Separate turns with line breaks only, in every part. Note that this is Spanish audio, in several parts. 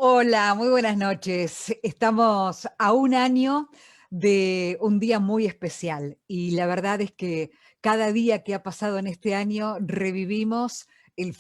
Hola, muy buenas noches. Estamos a un año de un día muy especial y la verdad es que cada día que ha pasado en este año revivimos el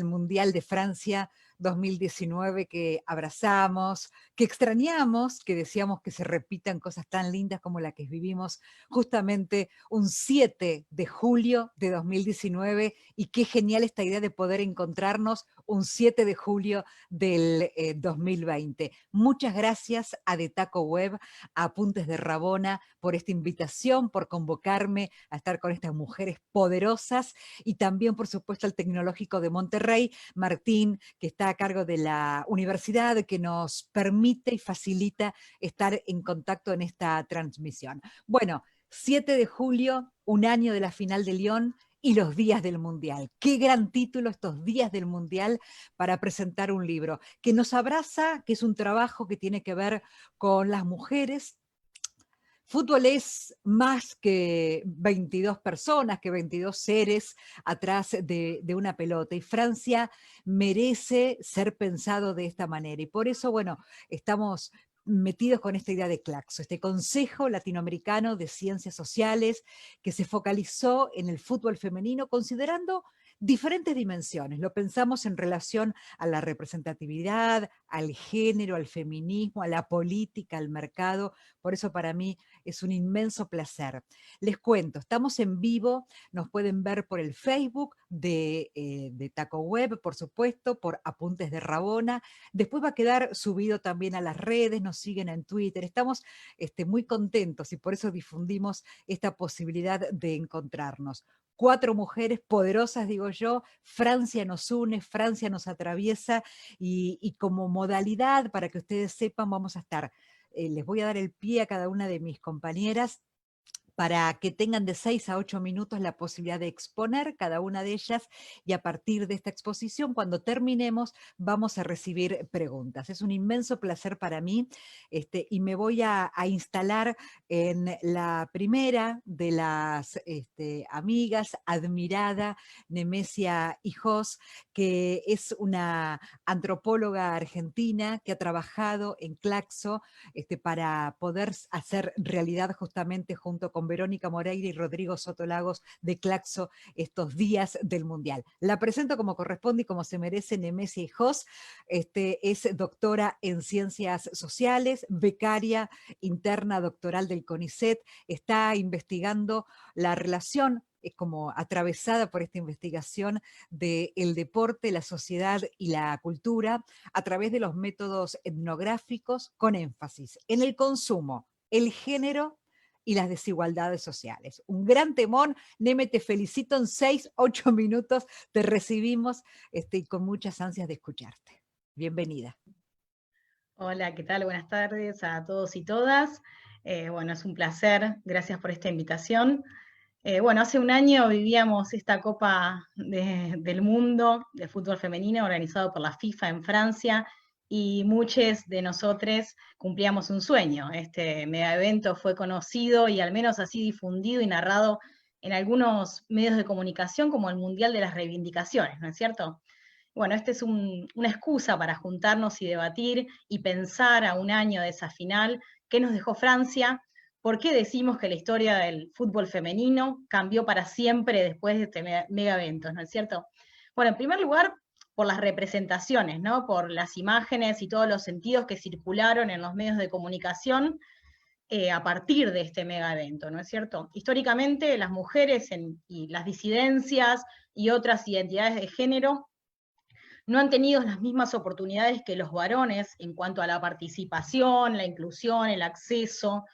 Mundial de Francia 2019 que abrazamos, que extrañamos, que deseamos que se repitan cosas tan lindas como la que vivimos justamente un 7 de julio de 2019 y qué genial esta idea de poder encontrarnos un 7 de julio del 2020. Muchas gracias a De Taco Web, a Apuntes de Rabona, por esta invitación, por convocarme a estar con estas mujeres poderosas y también, por supuesto, al Tecnológico de Monterrey, Martín, que está a cargo de la universidad, que nos permite y facilita estar en contacto en esta transmisión. Bueno, 7 de julio, un año de la final de Lyon, y los días del Mundial. Qué gran título estos días del Mundial para presentar un libro que nos abraza, que es un trabajo que tiene que ver con las mujeres. Fútbol es más que 22 personas, que 22 seres atrás de una pelota, y Francia merece ser pensado de esta manera. Y por eso, bueno, estamos metidos con esta idea de Claxo, este Consejo Latinoamericano de Ciencias Sociales que se focalizó en el fútbol femenino considerando diferentes dimensiones. Lo pensamos en relación a la representatividad, al género, al feminismo, a la política, al mercado. Por eso para mí es un inmenso placer. Les cuento, estamos en vivo, nos pueden ver por el Facebook de Taco Web, por supuesto, por Apuntes de Rabona. Después va a quedar subido también a las redes, nos siguen en Twitter. Estamos muy contentos y por eso difundimos esta posibilidad de encontrarnos. 4 mujeres poderosas, digo yo, Francia nos une, Francia nos atraviesa y como modalidad, para que ustedes sepan, vamos a estar, les voy a dar el pie a cada una de mis compañeras para que tengan de 6 a 8 minutos la posibilidad de exponer cada una de ellas, y a partir de esta exposición, cuando terminemos, vamos a recibir preguntas. Es un inmenso placer para mí, y me voy a instalar en la primera de las amigas, admirada Nemesia Hijos, que es una antropóloga argentina que ha trabajado en Claxo para poder hacer realidad justamente junto con Verónica Moreira y Rodrigo Sotolagos de Claxo estos días del Mundial. La presento como corresponde y como se merece. Nemesia Hijos es doctora en Ciencias Sociales, becaria interna doctoral del CONICET, está investigando la relación como atravesada por esta investigación del deporte, la sociedad y la cultura a través de los métodos etnográficos con énfasis en el consumo, el género y las desigualdades sociales. Un gran temón. Neme, te felicito, en 6, 8 minutos te recibimos y con muchas ansias de escucharte. Bienvenida.
Hola, ¿qué tal? Buenas tardes a todos y todas. Bueno, es un placer, gracias por esta invitación. Bueno, hace un año vivíamos esta Copa del Mundo de fútbol femenino organizado por la FIFA en Francia, y muchos de nosotros cumplíamos un sueño. Este mega evento fue conocido y al menos así difundido y narrado en algunos medios de comunicación como el Mundial de las Reivindicaciones, ¿no es cierto? Bueno, este es una excusa para juntarnos y debatir y pensar a un año de esa final, qué nos dejó Francia, por qué decimos que la historia del fútbol femenino cambió para siempre después de este mega evento, ¿no es cierto? Bueno, en primer lugar, por las representaciones, ¿no? Por las imágenes y todos los sentidos que circularon en los medios de comunicación a partir de este mega evento, ¿no es cierto? Históricamente, las mujeres y las disidencias y otras identidades de género no han tenido las mismas oportunidades que los varones en cuanto a la participación, la inclusión, el acceso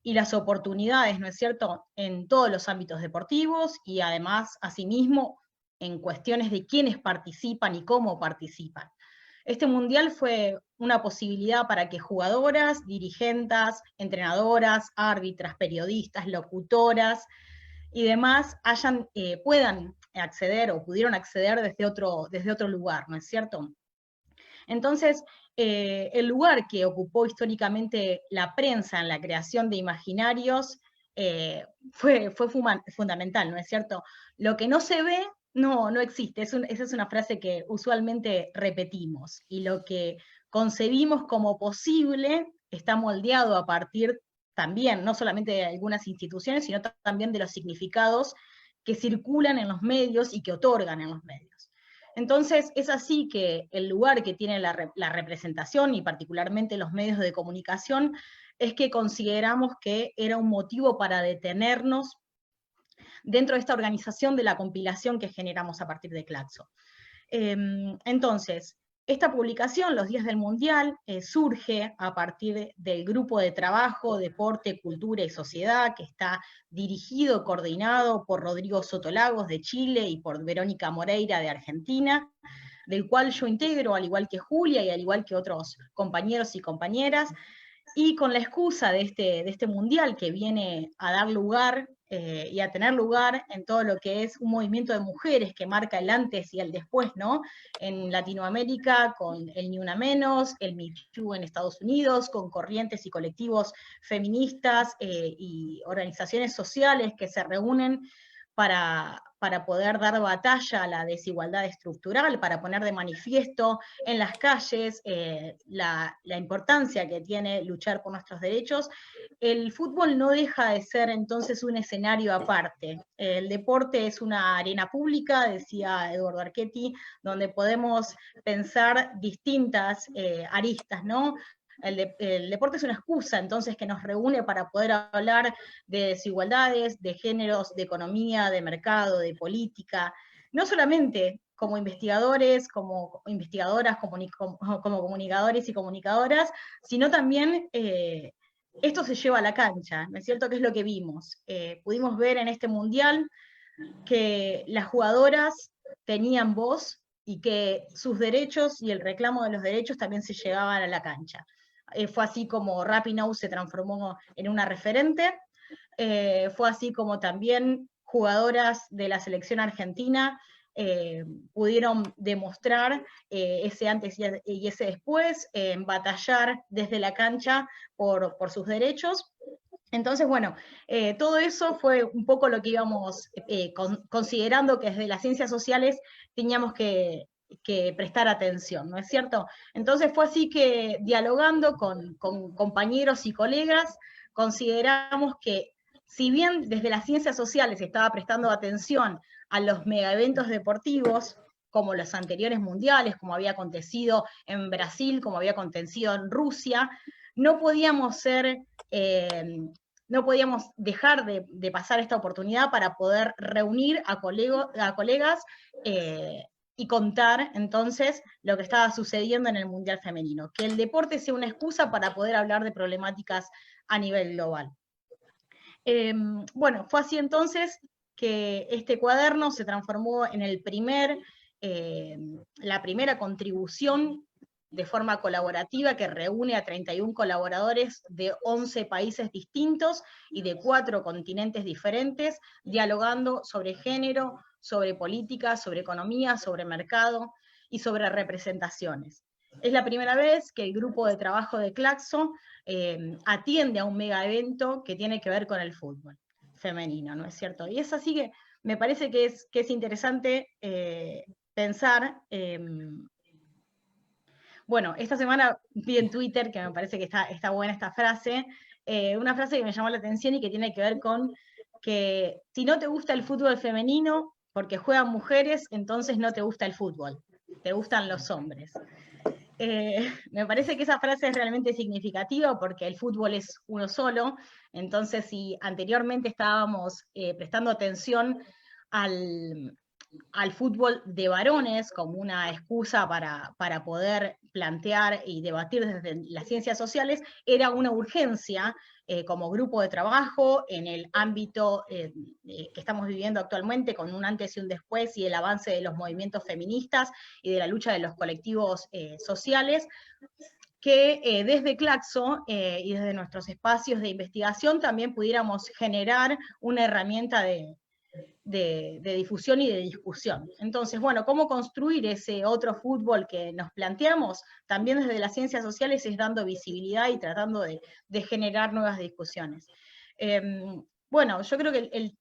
y las oportunidades, ¿no es cierto?, en todos los ámbitos deportivos y además, asimismo, en cuestiones de quiénes participan y cómo participan. Este mundial fue una posibilidad para que jugadoras, dirigentes, entrenadoras, árbitras, periodistas, locutoras y demás puedan acceder o pudieron acceder desde otro lugar, ¿no es cierto? Entonces, el lugar que ocupó históricamente la prensa en la creación de imaginarios fue fundamental, ¿no es cierto? Lo que no se ve, no existe. Esa es una frase que usualmente repetimos. Y lo que concebimos como posible está moldeado a partir también, no solamente de algunas instituciones, sino también de los significados que circulan en los medios y que otorgan en los medios. Entonces, es así que el lugar que tiene la representación, y particularmente los medios de comunicación, es que consideramos que era un motivo para detenernos dentro de esta organización de la compilación que generamos a partir de Claxo. Entonces, esta publicación, Los Días del Mundial, surge a partir del grupo de trabajo Deporte, Cultura y Sociedad, que está dirigido, coordinado por Rodrigo Sotolagos de Chile y por Verónica Moreira de Argentina, del cual yo integro, al igual que Julia y al igual que otros compañeros y compañeras, y con la excusa de este mundial que viene a dar lugar y a tener lugar en todo lo que es un movimiento de mujeres que marca el antes y el después, ¿no? En Latinoamérica, con el Ni Una Menos, el Me Too en Estados Unidos, con corrientes y colectivos feministas y organizaciones sociales que se reúnen para poder dar batalla a la desigualdad estructural, para poner de manifiesto en las calles la importancia que tiene luchar por nuestros derechos. El fútbol no deja de ser entonces un escenario aparte. El deporte es una arena pública, decía Eduardo Archetti, donde podemos pensar distintas aristas, ¿no? El deporte es una excusa, entonces, que nos reúne para poder hablar de desigualdades, de géneros, de economía, de mercado, de política, no solamente como investigadores, como investigadoras, como comunicadores y comunicadoras, sino también esto se lleva a la cancha, ¿no es cierto? ¿Qué es lo que vimos? Pudimos ver en este mundial que las jugadoras tenían voz y que sus derechos y el reclamo de los derechos también se llevaban a la cancha. Fue así como Rapinoe se transformó en una referente, fue así como también jugadoras de la selección argentina pudieron demostrar ese antes y ese después, batallar desde la cancha por sus derechos. Entonces, bueno, todo eso fue un poco lo que íbamos considerando que desde las ciencias sociales teníamos que prestar atención, ¿no es cierto? Entonces fue así que, dialogando con compañeros y colegas, consideramos que si bien desde las ciencias sociales se estaba prestando atención a los megaeventos deportivos, como los anteriores mundiales, como había acontecido en Brasil, como había acontecido en Rusia, no podíamos ser no podíamos dejar de pasar esta oportunidad para poder reunir a colegas y contar entonces lo que estaba sucediendo en el Mundial Femenino, que el deporte sea una excusa para poder hablar de problemáticas a nivel global. Bueno, fue así entonces que este cuaderno se transformó en la primera contribución de forma colaborativa que reúne a 31 colaboradores de 11 países distintos y de 4 continentes diferentes, dialogando sobre género, sobre política, sobre economía, sobre mercado y sobre representaciones. Es la primera vez que el grupo de trabajo de Claxo atiende a un mega evento que tiene que ver con el fútbol femenino, ¿no es cierto? Y es así que me parece que es interesante pensar. Bueno, esta semana vi en Twitter, que me parece que está buena esta frase, una frase que me llamó la atención y que tiene que ver con que si no te gusta el fútbol femenino porque juegan mujeres, entonces no te gusta el fútbol, te gustan los hombres. Me parece que esa frase es realmente significativa porque el fútbol es uno solo, entonces si anteriormente estábamos prestando atención al fútbol de varones como una excusa para poder plantear y debatir desde las ciencias sociales, era una urgencia como grupo de trabajo en el ámbito que estamos viviendo actualmente, con un antes y un después y el avance de los movimientos feministas y de la lucha de los colectivos sociales, que desde Claxo y desde nuestros espacios de investigación también pudiéramos generar una herramienta de difusión y de discusión. Entonces, bueno, ¿cómo construir ese otro fútbol que nos planteamos? También desde las ciencias sociales es dando visibilidad y tratando de generar nuevas discusiones. Bueno, yo creo que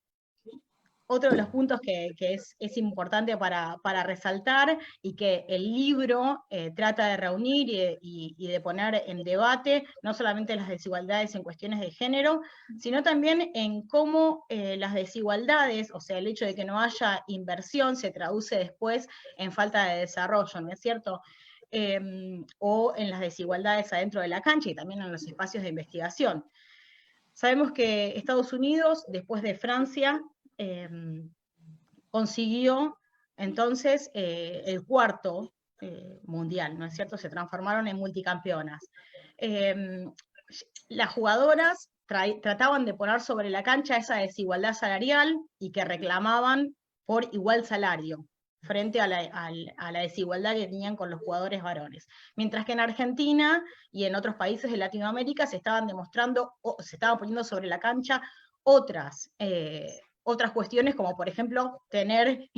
otro de los puntos que es importante para resaltar y que el libro trata de reunir y de poner en debate no solamente las desigualdades en cuestiones de género, sino también en cómo las desigualdades, o sea, el hecho de que no haya inversión se traduce después en falta de desarrollo, ¿no es cierto? O en las desigualdades adentro de la cancha y también en los espacios de investigación. Sabemos que Estados Unidos, después de Francia, consiguió entonces el cuarto mundial, ¿no es cierto? Se transformaron en multicampeonas. Las jugadoras trataban de poner sobre la cancha esa desigualdad salarial y que reclamaban por igual salario frente a la desigualdad que tenían con los jugadores varones. Mientras que en Argentina y en otros países de Latinoamérica se estaban demostrando, o se estaban poniendo sobre la cancha otras cuestiones, como por ejemplo tener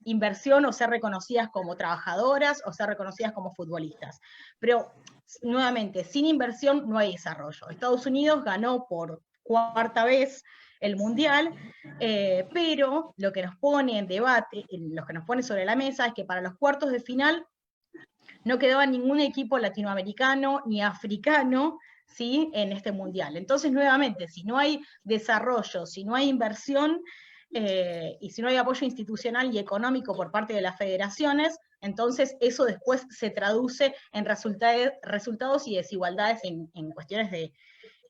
inversión o ser reconocidas como trabajadoras o ser reconocidas como futbolistas. Pero nuevamente, sin inversión no hay desarrollo. Estados Unidos ganó por cuarta vez el Mundial, pero lo que nos pone en debate, lo que nos pone sobre la mesa es que para los cuartos de final no quedaba ningún equipo latinoamericano ni africano, ¿sí?, en este mundial. Entonces, nuevamente, si no hay desarrollo, si no hay inversión y si no hay apoyo institucional y económico por parte de las federaciones, entonces eso después se traduce en resultados y desigualdades en cuestiones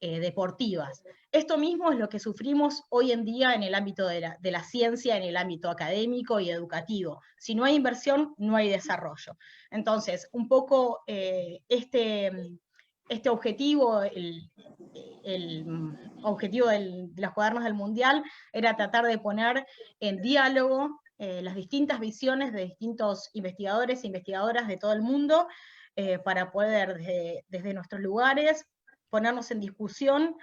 deportivas. Esto mismo es lo que sufrimos hoy en día en el ámbito de la ciencia, en el ámbito académico y educativo. Si no hay inversión, no hay desarrollo. Entonces, un poco este objetivo, el objetivo de los cuadernos del Mundial, era tratar de poner en diálogo las distintas visiones de distintos investigadores e investigadoras de todo el mundo, para poder desde nuestros lugares ponernos en discusión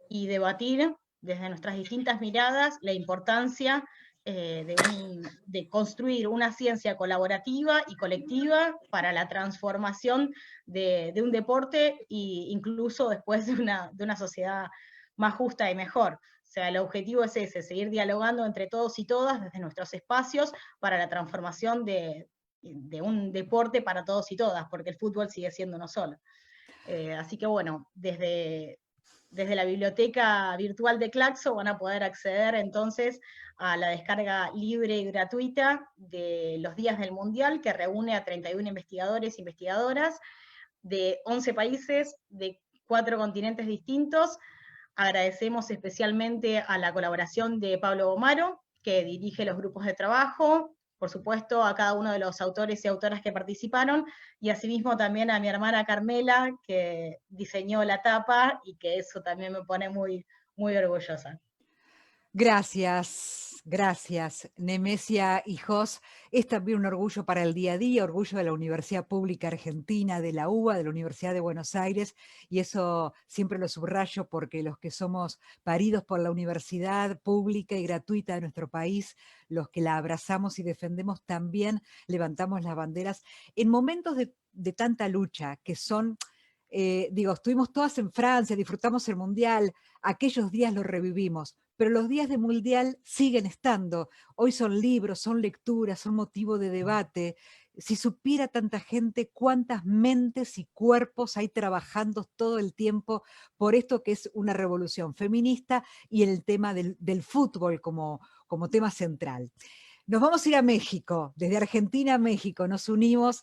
y debatir desde nuestras distintas miradas la importancia de construir una ciencia colaborativa y colectiva para la transformación de un deporte e incluso después de una sociedad más justa y mejor. O sea, el objetivo es ese, seguir dialogando entre todos y todas desde nuestros espacios para la transformación de un deporte para todos y todas, porque el fútbol sigue siendo uno solo. Así que bueno, desde la biblioteca virtual de Claxo van a poder acceder entonces a la descarga libre y gratuita de los días del Mundial, que reúne a 31 investigadores e investigadoras de 11 países, de 4 continentes distintos. Agradecemos especialmente a la colaboración de Pablo Gomaro, que dirige los grupos de trabajo, por supuesto a cada uno de los autores y autoras que participaron, y asimismo también a mi hermana Carmela, que diseñó la tapa, y que eso también me pone muy, muy orgullosa.
Gracias, gracias, Nemesia y Jos. Es también un orgullo para el día a día, orgullo de la Universidad Pública Argentina, de la UBA, de la Universidad de Buenos Aires, y eso siempre lo subrayo porque los que somos paridos por la universidad pública y gratuita de nuestro país, los que la abrazamos y defendemos, también levantamos las banderas en momentos de tanta lucha, que son... estuvimos todas en Francia, disfrutamos el Mundial, aquellos días los revivimos, pero los días de Mundial siguen estando. Hoy son libros, son lecturas, son motivo de debate. Si supiera tanta gente cuántas mentes y cuerpos hay trabajando todo el tiempo por esto que es una revolución feminista y el tema del fútbol como tema central. Nos vamos a ir a México, desde Argentina a México, nos unimos.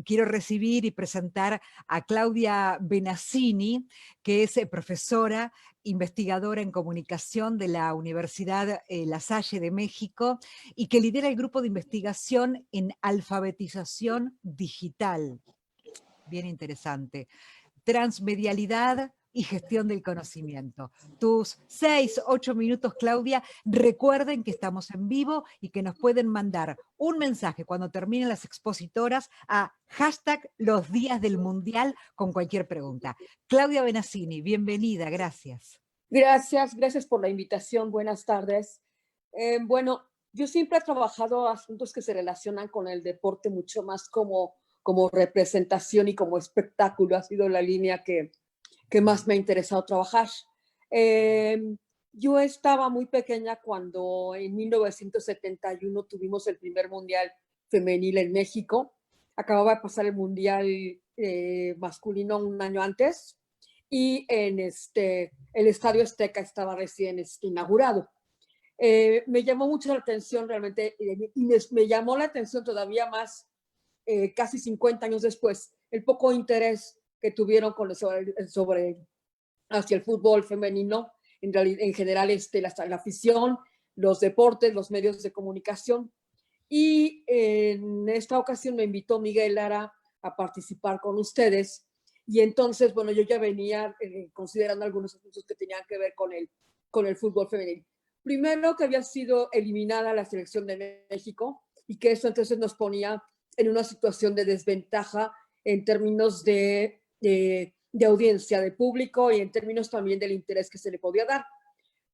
Quiero recibir y presentar a Claudia Benazzini, que es profesora, investigadora en comunicación de la Universidad La Salle de México y que lidera el grupo de investigación en alfabetización digital. Bien interesante. Transmedialidad y gestión del conocimiento. Tus 6, 8 minutos, Claudia. Recuerden que estamos en vivo y que nos pueden mandar un mensaje cuando terminen las expositoras a #LosDíasDelMundial con cualquier pregunta. Claudia Benazzini, bienvenida, gracias.
Gracias por la invitación. Buenas tardes. Bueno, yo siempre he trabajado asuntos que se relacionan con el deporte mucho más como representación y como espectáculo. Ha sido la línea que más me ha interesado trabajar. Yo estaba muy pequeña cuando en 1971 tuvimos el primer mundial femenil en México. Acababa de pasar el mundial masculino un año antes y el Estadio Azteca estaba recién inaugurado. Me llamó mucho la atención realmente y me llamó la atención todavía más casi 50 años después el poco interés que tuvieron hacia el fútbol femenino, en general la afición, los deportes, los medios de comunicación. Y en esta ocasión me invitó Miguel Lara a participar con ustedes. Y entonces, bueno, yo ya venía considerando algunos asuntos que tenían que ver con el fútbol femenino. Primero, que había sido eliminada la selección de México y que eso entonces nos ponía en una situación de desventaja en términos de audiencia, de público y en términos también del interés que se le podía dar.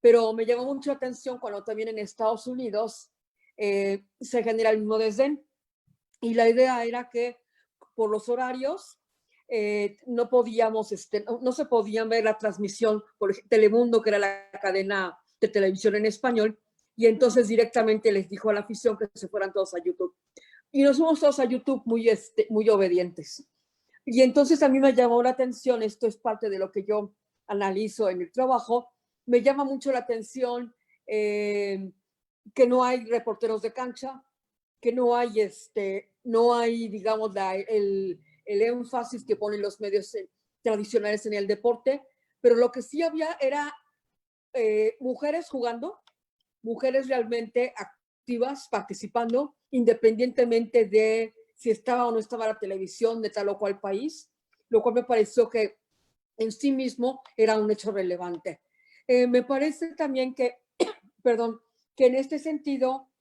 Pero me llamó mucho la atención cuando también en Estados Unidos se genera el mismo desdén. Y la idea era que por los horarios no podíamos, no se podían ver la transmisión por Telemundo, que era la cadena de televisión en español, y entonces directamente les dijo a la afición que se fueran todos a YouTube. Y nos fuimos todos a YouTube muy obedientes. Y entonces a mí me llamó la atención, esto es parte de lo que yo analizo en el trabajo, me llama mucho la atención que no hay reporteros de cancha, que no hay digamos, el énfasis que ponen los medios tradicionales en el deporte, pero lo que sí había era mujeres jugando, mujeres realmente activas, participando, independientemente de si estaba o no estaba la televisión de tal o cual país, lo cual me pareció que en sí mismo era un hecho relevante. Me parece también que, perdón, que en este sentido,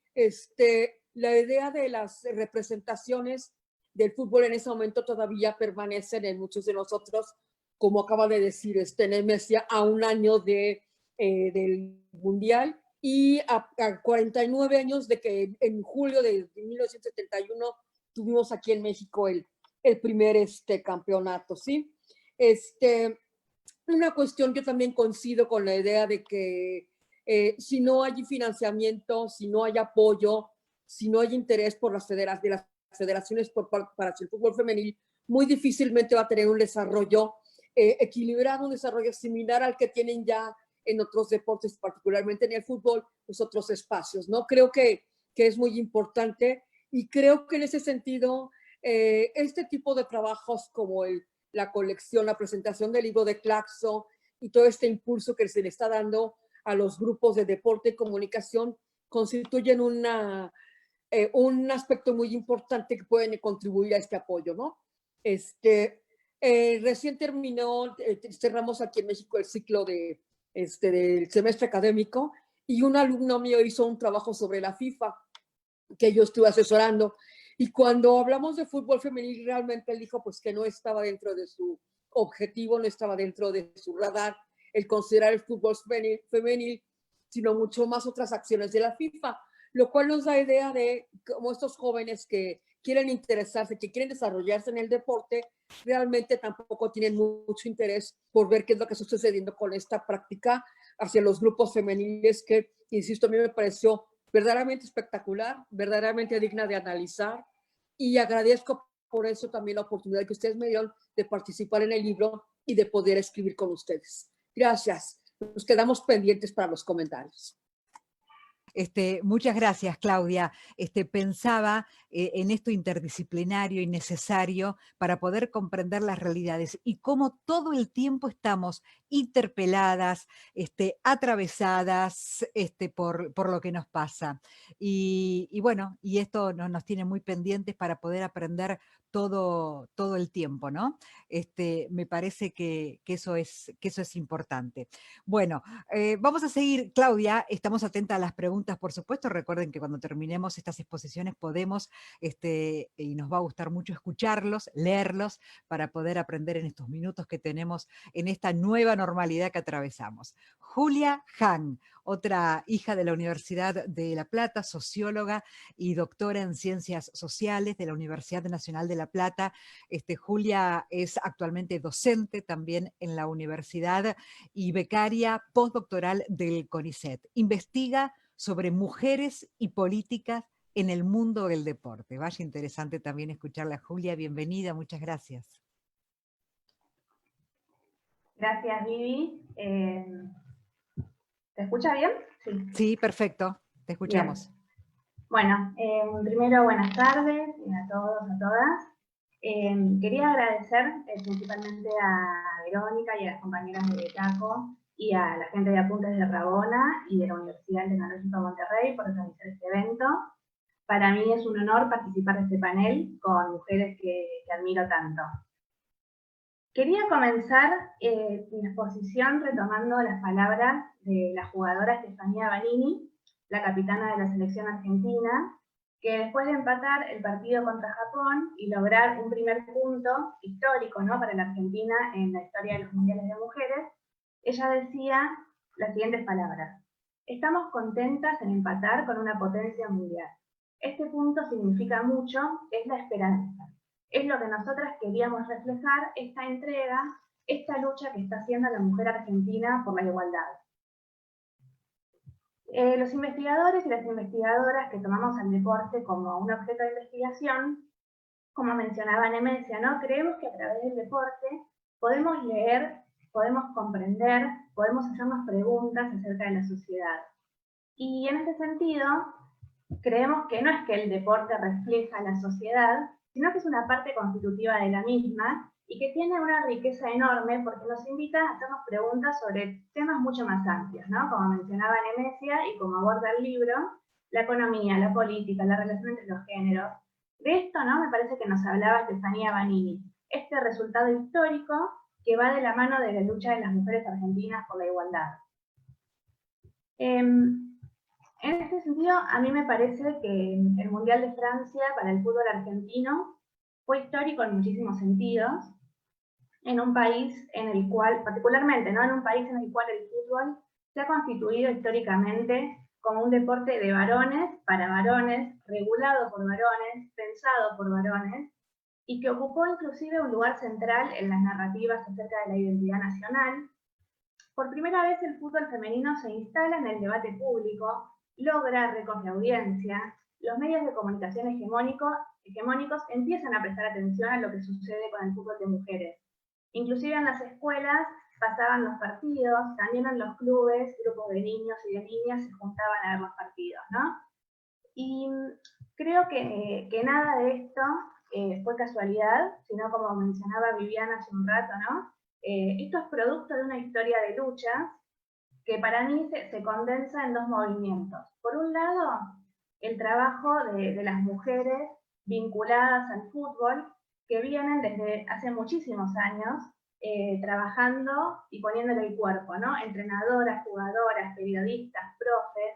la idea de las representaciones del fútbol en ese momento todavía permanecen en muchos de nosotros, como acaba de decir Nemesia, a un año del Mundial y a 49 años de que en julio de 1971 tuvimos aquí en México el primer campeonato, ¿sí? Una cuestión que también coincido con la idea de que si no hay financiamiento, si no hay apoyo, si no hay interés por las federaciones para el fútbol femenil, muy difícilmente va a tener un desarrollo equilibrado, un desarrollo similar al que tienen ya en otros deportes, particularmente en el fútbol, los otros espacios, ¿no? Creo que es muy importante y creo que en ese sentido, este tipo de trabajos como la colección, la presentación del libro de Claxo y todo este impulso que se le está dando a los grupos de deporte y comunicación constituyen un aspecto muy importante que pueden contribuir a este apoyo, ¿no? Recién cerramos aquí en México el ciclo del semestre académico y un alumno mío hizo un trabajo sobre la FIFA que yo estuve asesorando. Y cuando hablamos de fútbol femenil, realmente él dijo pues que no estaba dentro de su objetivo, no estaba dentro de su radar el considerar el fútbol femenil, sino mucho más otras acciones de la FIFA, lo cual nos da idea de cómo estos jóvenes que quieren interesarse, que quieren desarrollarse en el deporte, realmente tampoco tienen mucho interés por ver qué es lo que está sucediendo con esta práctica hacia los grupos femeniles que, insisto, a mí me pareció verdaderamente espectacular, verdaderamente digna de analizar y agradezco por eso también la oportunidad que ustedes me dieron de participar en el libro y de poder escribir con ustedes. Gracias. Nos quedamos pendientes para los comentarios.
Muchas gracias, Claudia. Pensaba en esto interdisciplinario y necesario para poder comprender las realidades y cómo todo el tiempo estamos interpeladas, atravesadas por lo que nos pasa. Y bueno, y esto nos tiene muy pendientes para poder aprender todo el tiempo, ¿no? Me parece que eso es importante. Bueno, vamos a seguir, Claudia, estamos atentas a las preguntas, por supuesto. Recuerden que cuando terminemos estas exposiciones podemos, y nos va a gustar mucho escucharlos, leerlos, para poder aprender en estos minutos que tenemos en esta nueva normalidad que atravesamos. Julia Han, otra hija de la Universidad de La Plata, socióloga y doctora en Ciencias Sociales de la Universidad Nacional de La Plata. Julia es actualmente docente también en la universidad y becaria postdoctoral del CONICET. Investiga sobre mujeres y políticas en el mundo del deporte. Vaya interesante también escucharla, Julia. Bienvenida, muchas gracias.
Gracias, Vivi. ¿Se escucha bien? Sí.
Sí, perfecto. Te escuchamos.
Bien. Bueno, primero buenas tardes a todos, a todas. Quería agradecer principalmente a Verónica y a las compañeras de Betaco y a la gente de Apuntes de Rabona y de la Universidad Tecnológica de Monterrey por organizar este evento. Para mí es un honor participar de este panel con mujeres que admiro tanto. Quería comenzar mi exposición retomando las palabras de la jugadora Estefanía Banini, la capitana de la selección argentina, que después de empatar el partido contra Japón y lograr un primer punto histórico, ¿no?, para la Argentina en la historia de los mundiales de mujeres, ella decía las siguientes palabras: estamos contentas en empatar con una potencia mundial. Este punto significa mucho, es la esperanza. Es lo que nosotras queríamos reflejar, esta entrega, esta lucha que está haciendo la mujer argentina por la igualdad. Los investigadores y las investigadoras que tomamos al deporte como un objeto de investigación, como mencionaba Nemesia, ¿no?, creemos que a través del deporte podemos leer, podemos comprender, podemos hacernos preguntas acerca de la sociedad. Y en este sentido, creemos que no es que el deporte refleja la sociedad, sino que es una parte constitutiva de la misma y que tiene una riqueza enorme porque nos invita a hacernos preguntas sobre temas mucho más amplios, ¿no?, como mencionaba Nemesia y como aborda el libro, la economía, la política, la relación entre los géneros. De esto, ¿no?, me parece que nos hablaba Estefanía Banini, este resultado histórico que va de la mano de la lucha de las mujeres argentinas por la igualdad. En este sentido, a mí me parece que el Mundial de Francia para el fútbol argentino fue histórico en muchísimos sentidos, en un país en el cual, particularmente, ¿no?, en un país en el cual el fútbol se ha constituido históricamente como un deporte de varones, para varones, regulado por varones, pensado por varones, y que ocupó inclusive un lugar central en las narrativas acerca de la identidad nacional. Por primera vez el fútbol femenino se instala en el debate público, logra récords de audiencia, los medios de comunicación hegemónicos empiezan a prestar atención a lo que sucede con el fútbol de mujeres. Inclusive en las escuelas pasaban los partidos, también en los clubes, grupos de niños y de niñas se juntaban a ver los partidos, ¿no? Y creo que nada de esto fue casualidad, sino como mencionaba Viviana hace un rato, ¿no? Esto es producto de una historia de lucha que para mí se condensa en dos movimientos. Por un lado, el trabajo de las mujeres vinculadas al fútbol, que vienen desde hace muchísimos años trabajando y poniéndole el cuerpo, ¿no? Entrenadoras, jugadoras, periodistas, profes,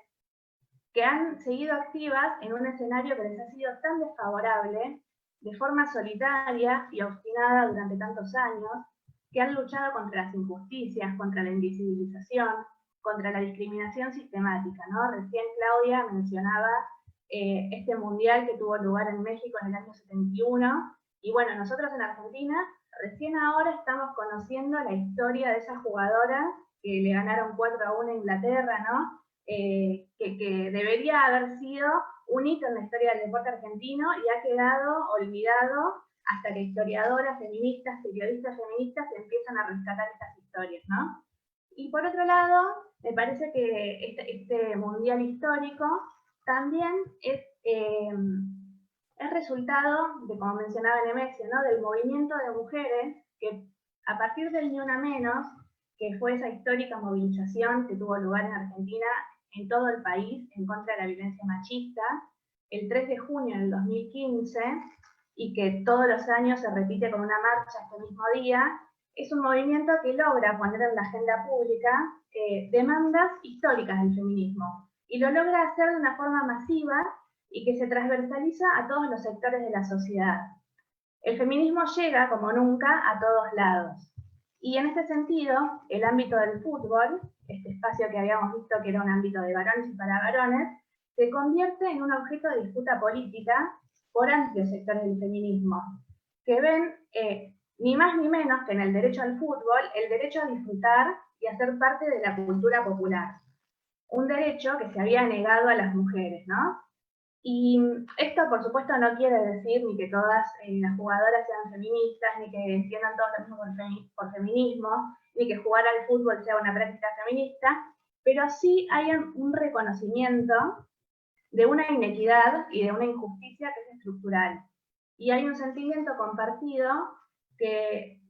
que han seguido activas en un escenario que les ha sido tan desfavorable, de forma solitaria y obstinada durante tantos años, que han luchado contra las injusticias, contra la invisibilización, contra la discriminación sistemática, ¿no? Recién Claudia mencionaba este mundial que tuvo lugar en México en el año 71, y bueno, nosotros en Argentina recién ahora estamos conociendo la historia de esas jugadoras que le ganaron 4-1 a Inglaterra, ¿no? Que debería haber sido un hito en la historia del deporte argentino y ha quedado olvidado hasta que historiadoras feministas, periodistas feministas empiezan a rescatar estas historias, ¿no? Y por otro lado, me parece que este mundial histórico también es resultado de, como mencionaba Nemesia, ¿no?, del movimiento de mujeres que a partir del Ni Una Menos, que fue esa histórica movilización que tuvo lugar en Argentina, en todo el país, en contra de la violencia machista, el 3 de junio del 2015, y que todos los años se repite con una marcha este mismo día, es un movimiento que logra poner en la agenda pública demandas históricas del feminismo, y lo logra hacer de una forma masiva y que se transversaliza a todos los sectores de la sociedad. El feminismo llega, como nunca, a todos lados. Y en este sentido, el ámbito del fútbol, este espacio que habíamos visto que era un ámbito de varones y para varones, se convierte en un objeto de disputa política por amplios sectores del feminismo. que ven ni más ni menos que en el derecho al fútbol el derecho a disfrutar y a ser parte de la cultura popular. Un derecho que se había negado a las mujeres, ¿no? Y esto, por supuesto, no quiere decir ni que todas las jugadoras sean feministas, ni que entiendan todos lo mismo por feminismo, ni que jugar al fútbol sea una práctica feminista, pero sí hay un reconocimiento de una inequidad y de una injusticia que es estructural. Y hay un sentimiento compartido que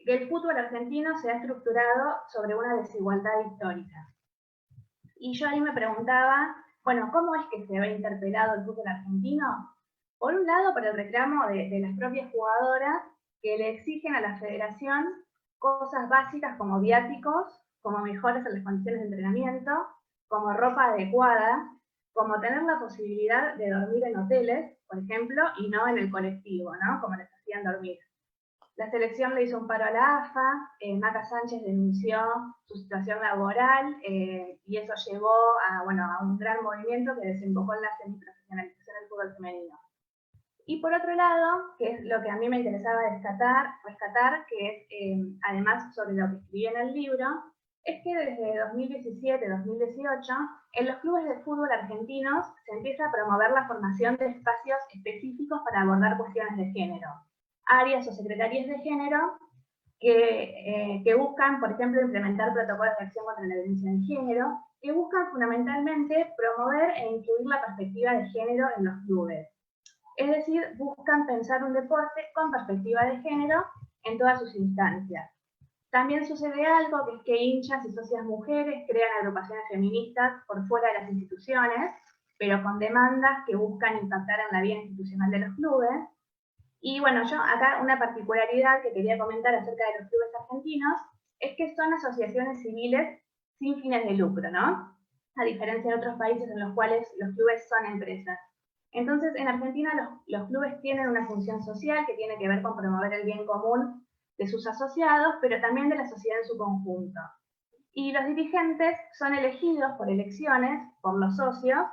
el fútbol argentino se ha estructurado sobre una desigualdad histórica. Y yo ahí me preguntaba, bueno, ¿cómo es que se ve interpelado el fútbol argentino? Por un lado, por el reclamo de las propias jugadoras que le exigen a la federación cosas básicas como viáticos, como mejoras en las condiciones de entrenamiento, como ropa adecuada, como tener la posibilidad de dormir en hoteles, por ejemplo, y no en el colectivo, ¿no? Como les hacían dormir. La selección le hizo un paro a la AFA, Maca Sánchez denunció su situación laboral y eso llevó a un gran movimiento que desembocó en la semiprofesionalización del fútbol femenino. Y por otro lado, que es lo que a mí me interesaba rescatar, que es además sobre lo que escribí en el libro, es que desde 2017-2018 en los clubes de fútbol argentinos se empieza a promover la formación de espacios específicos para abordar cuestiones de género. Áreas o secretarías de género que buscan, por ejemplo, implementar protocolos de acción contra la violencia de género, que buscan fundamentalmente promover e incluir la perspectiva de género en los clubes. Es decir, buscan pensar un deporte con perspectiva de género en todas sus instancias. También sucede algo, que es que hinchas y socias mujeres crean agrupaciones feministas por fuera de las instituciones, pero con demandas que buscan impactar en la vida institucional de los clubes. Y bueno, yo acá una particularidad que quería comentar acerca de los clubes argentinos es que son asociaciones civiles sin fines de lucro, ¿no? A diferencia de otros países en los cuales los clubes son empresas. Entonces, en Argentina los clubes tienen una función social que tiene que ver con promover el bien común de sus asociados, pero también de la sociedad en su conjunto. Y los dirigentes son elegidos por elecciones, por los socios,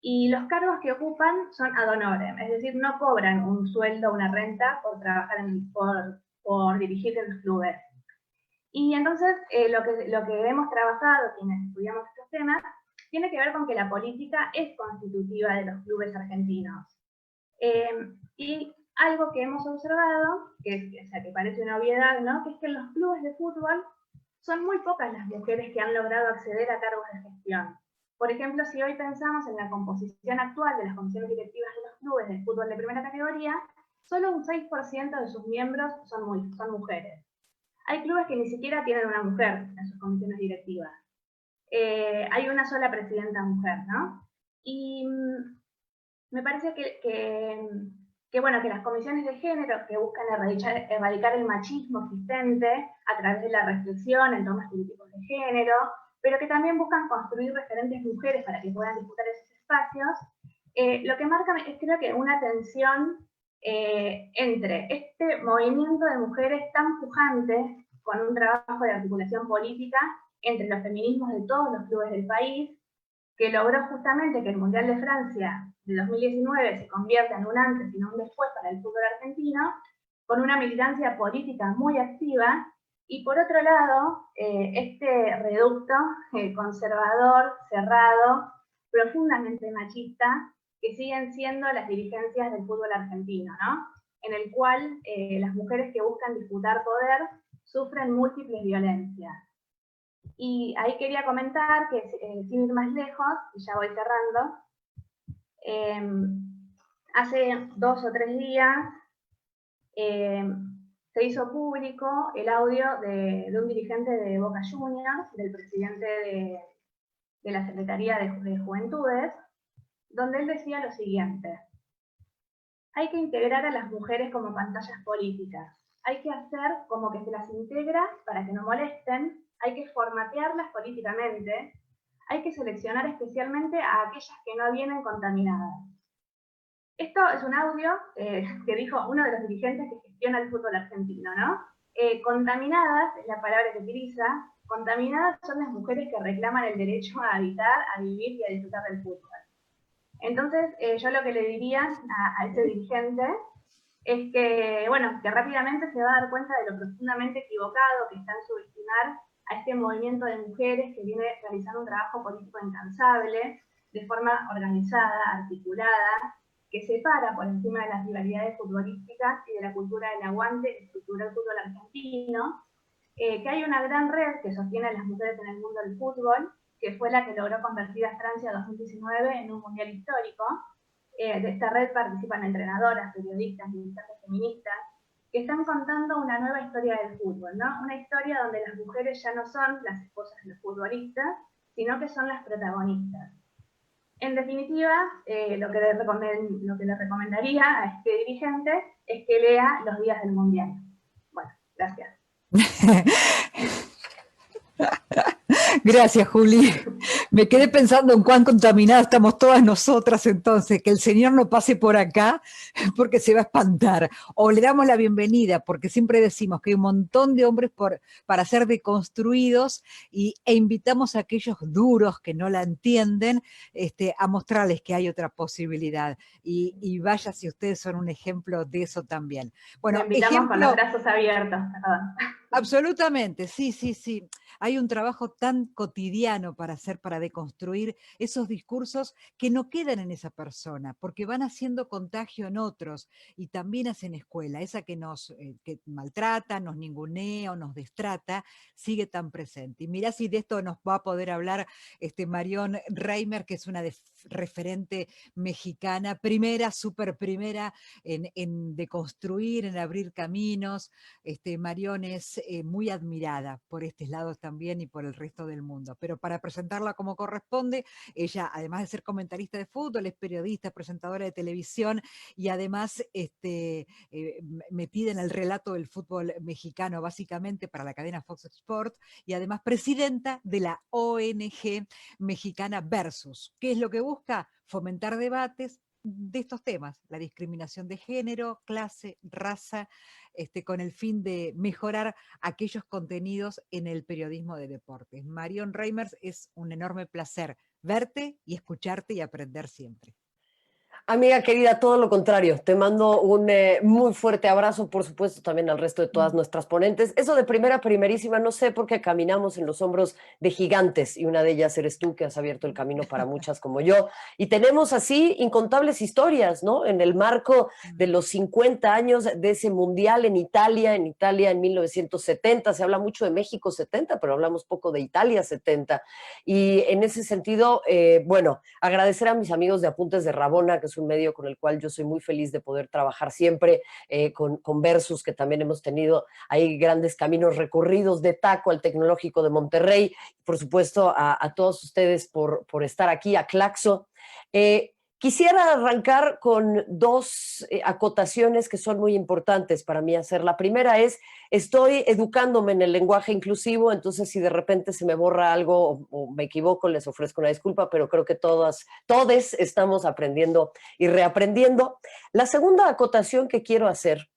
y los cargos que ocupan son ad honorem, es decir, no cobran un sueldo o una renta por trabajar por dirigir en los clubes. Y entonces lo que hemos trabajado quienes estudiamos estos temas tiene que ver con que la política es constitutiva de los clubes argentinos. Y algo que hemos observado, que parece una obviedad, ¿no? Que es que en los clubes de fútbol son muy pocas las mujeres que han logrado acceder a cargos de gestión. Por ejemplo, si hoy pensamos en la composición actual de las comisiones directivas de los clubes de fútbol de primera categoría, solo un 6% de sus miembros son mujeres. Hay clubes que ni siquiera tienen una mujer en sus comisiones directivas. Hay una sola presidenta mujer, ¿no? Y me parece que las comisiones de género que buscan erradicar el machismo existente a través de la reflexión en torno a estereotipos de género, pero que también buscan construir referentes mujeres para que puedan disputar esos espacios, lo que marca es, creo que, una tensión entre este movimiento de mujeres tan pujante, con un trabajo de articulación política entre los feminismos de todos los clubes del país, que logró justamente que el Mundial de Francia de 2019 se convierta en un antes y no un después para el fútbol argentino, con una militancia política muy activa, y por otro lado, este reducto conservador, cerrado, profundamente machista, que siguen siendo las dirigencias del fútbol argentino, ¿no? En el cual las mujeres que buscan disputar poder sufren múltiples violencias. Y ahí quería comentar que, sin ir más lejos, y ya voy cerrando, hace 2 o 3 días se hizo público el audio de un dirigente de Boca Juniors, del presidente de la Secretaría de Juventudes, donde él decía lo siguiente: hay que integrar a las mujeres como pantallas políticas, hay que hacer como que se las integra para que no molesten, hay que formatearlas políticamente, hay que seleccionar especialmente a aquellas que no vienen contaminadas. Esto es un audio que dijo uno de los dirigentes que gestiona el fútbol argentino, ¿no? Contaminadas es la palabra que utiliza. Contaminadas son las mujeres que reclaman el derecho a habitar, a vivir y a disfrutar del fútbol. Entonces, yo lo que le diría a ese dirigente es que, bueno, que rápidamente se va a dar cuenta de lo profundamente equivocado que está en subestimar a este movimiento de mujeres que viene realizando un trabajo político incansable, de forma organizada, articulada, que se para por encima de las rivalidades futbolísticas y de la cultura del aguante que estructuró el fútbol argentino, que hay una gran red que sostiene a las mujeres en el mundo del fútbol, que fue la que logró convertir a Francia 2019 en un mundial histórico. De esta red participan entrenadoras, periodistas, militantes feministas, que están contando una nueva historia del fútbol, ¿no? Una historia donde las mujeres ya no son las esposas de los futbolistas, sino que son las protagonistas. En definitiva, lo que le recomendaría a este dirigente es que lea los días del mundial. Bueno, gracias.
Gracias, Juli. Me quedé pensando en cuán contaminadas estamos todas nosotras entonces, que el Señor no pase por acá porque se va a espantar. O le damos la bienvenida, porque siempre decimos que hay un montón de hombres para ser deconstruidos e invitamos a aquellos duros que no la entienden a mostrarles que hay otra posibilidad. Y vaya si ustedes son un ejemplo de eso también. Bueno,
lo invitamos con los brazos abiertos. Perdón.
Absolutamente, sí, sí, sí. Hay un trabajo tan cotidiano para hacer, para deconstruir esos discursos que no quedan en esa persona, porque van haciendo contagio en otros y también hacen escuela. Esa que nos que maltrata, nos ningunea o nos destrata, sigue tan presente. Y mirá si de esto nos va a poder hablar Marion Reimer, que es una referente mexicana, súper primera en deconstruir, en abrir caminos. Marion es muy admirada por estos lados también y por el resto del mundo. Pero para presentarla como corresponde, ella, además de ser comentarista de fútbol, es periodista, presentadora de televisión y además metida en el relato del fútbol mexicano, básicamente para la cadena Fox Sports, y además presidenta de la ONG mexicana Versus. ¿Qué es lo que busca? Fomentar debates de estos temas, la discriminación de género, clase, raza, con el fin de mejorar aquellos contenidos en el periodismo de deportes. Marion Reimers, es un enorme placer verte y escucharte y aprender siempre.
Amiga querida, todo lo contrario. Te mando un muy fuerte abrazo, por supuesto, también al resto de todas nuestras ponentes. Eso de primerísima, no sé por qué caminamos en los hombros de gigantes y una de ellas eres tú, que has abierto el camino para muchas como yo. Y tenemos así incontables historias, ¿no? En el marco de los 50 años de ese mundial en Italia en 1970. Se habla mucho de México 70, pero hablamos poco de Italia 70. Y en ese sentido, bueno, agradecer a mis amigos de Apuntes de Rabona, que es un medio con el cual yo soy muy feliz de poder trabajar siempre, con Versus, que también hemos tenido ahí grandes caminos recorridos de Taco al Tecnológico de Monterrey, por supuesto a todos ustedes por estar aquí, a Claxo. Quisiera arrancar con dos acotaciones que son muy importantes para mí hacer. La primera es, estoy educándome en el lenguaje inclusivo, entonces si de repente se me borra algo o me equivoco, les ofrezco una disculpa, pero creo que todos estamos aprendiendo y reaprendiendo. La segunda acotación que quiero hacer,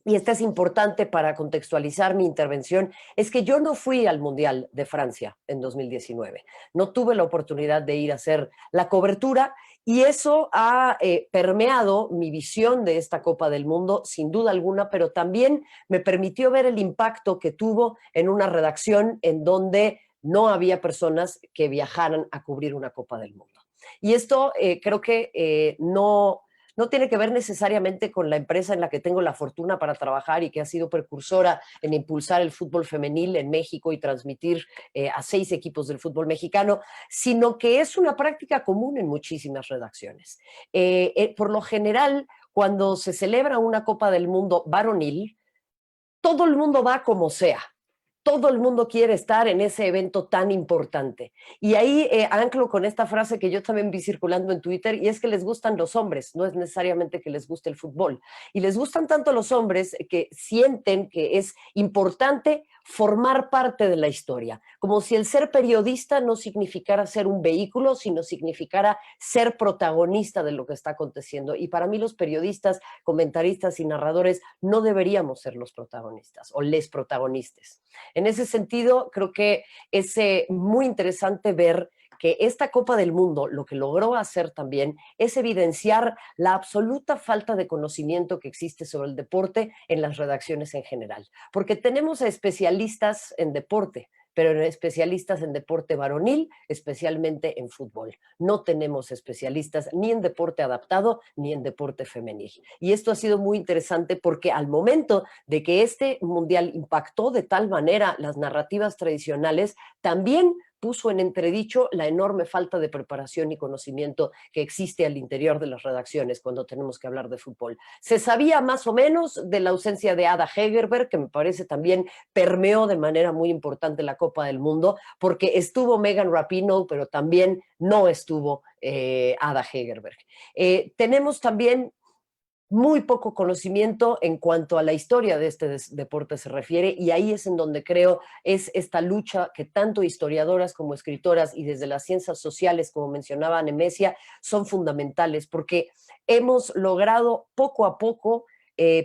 y esta es importante para contextualizar mi intervención, es que yo no fui al Mundial de Francia en 2019. No tuve la oportunidad de ir a hacer la cobertura y eso ha permeado mi visión de esta Copa del Mundo, sin duda alguna, pero también me permitió ver el impacto que tuvo en una redacción en donde no había personas que viajaran a cubrir una Copa del Mundo. Y esto creo que no tiene que ver necesariamente con la empresa en la que tengo la fortuna para trabajar y que ha sido precursora en impulsar el fútbol femenil en México y transmitir a 6 equipos del fútbol mexicano, sino que es una práctica común en muchísimas redacciones. Por lo general, cuando se celebra una Copa del Mundo varonil, todo el mundo va como sea. Todo el mundo quiere estar en ese evento tan importante. Y ahí anclo con esta frase que yo también vi circulando en Twitter, y es que les gustan los hombres, no es necesariamente que les guste el fútbol. Y les gustan tanto los hombres que sienten que es importante formar parte de la historia, como si el ser periodista no significara ser un vehículo, sino significara ser protagonista de lo que está aconteciendo. Y para mí los periodistas, comentaristas y narradores no deberíamos ser los protagonistas o les protagonistas. En ese sentido, creo que es muy interesante ver que esta Copa del Mundo lo que logró hacer también es evidenciar la absoluta falta de conocimiento que existe sobre el deporte en las redacciones en general, porque tenemos a especialistas en deporte, pero especialistas en deporte varonil, especialmente en fútbol. No tenemos especialistas ni en deporte adaptado ni en deporte femenil. Y esto ha sido muy interesante porque al momento de que este mundial impactó de tal manera las narrativas tradicionales, también puso en entredicho la enorme falta de preparación y conocimiento que existe al interior de las redacciones cuando tenemos que hablar de fútbol. Se sabía más o menos de la ausencia de Ada Hegerberg, que me parece también permeó de manera muy importante la Copa del Mundo, porque estuvo Megan Rapinoe, pero también no estuvo Ada Hegerberg. Tenemos también muy poco conocimiento en cuanto a la historia de este deporte se refiere, y ahí es en donde creo es esta lucha que tanto historiadoras como escritoras y desde las ciencias sociales, como mencionaba Nemesia, son fundamentales, porque hemos logrado poco a poco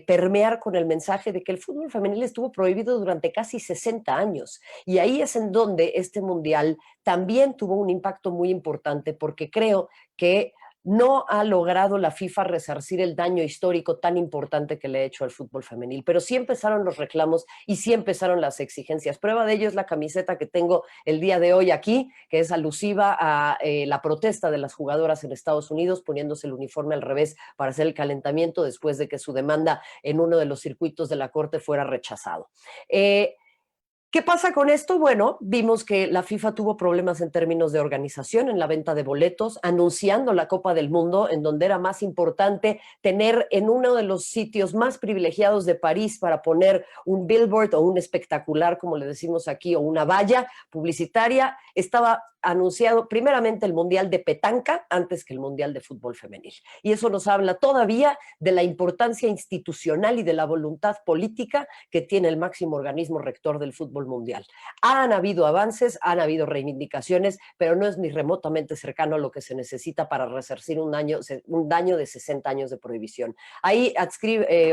permear con el mensaje de que el fútbol femenil estuvo prohibido durante casi 60 años. Y ahí es en donde este mundial también tuvo un impacto muy importante, porque creo que no ha logrado la FIFA resarcir el daño histórico tan importante que le ha hecho al fútbol femenil, pero sí empezaron los reclamos y sí empezaron las exigencias. Prueba de ello es la camiseta que tengo el día de hoy aquí, que es alusiva a la protesta de las jugadoras en Estados Unidos, poniéndose el uniforme al revés para hacer el calentamiento después de que su demanda en uno de los circuitos de la corte fuera rechazado. ¿Qué pasa con esto? Bueno, vimos que la FIFA tuvo problemas en términos de organización en la venta de boletos, anunciando la Copa del Mundo, en donde era más importante tener en uno de los sitios más privilegiados de París para poner un billboard o un espectacular, como le decimos aquí, o una valla publicitaria. Estaba anunciado primeramente el Mundial de Petanca antes que el Mundial de Fútbol Femenil. Y eso nos habla todavía de la importancia institucional y de la voluntad política que tiene el máximo organismo rector del fútbol mundial. Han habido avances, han habido reivindicaciones, pero no es ni remotamente cercano a lo que se necesita para resarcir un daño de 60 años de prohibición. Ahí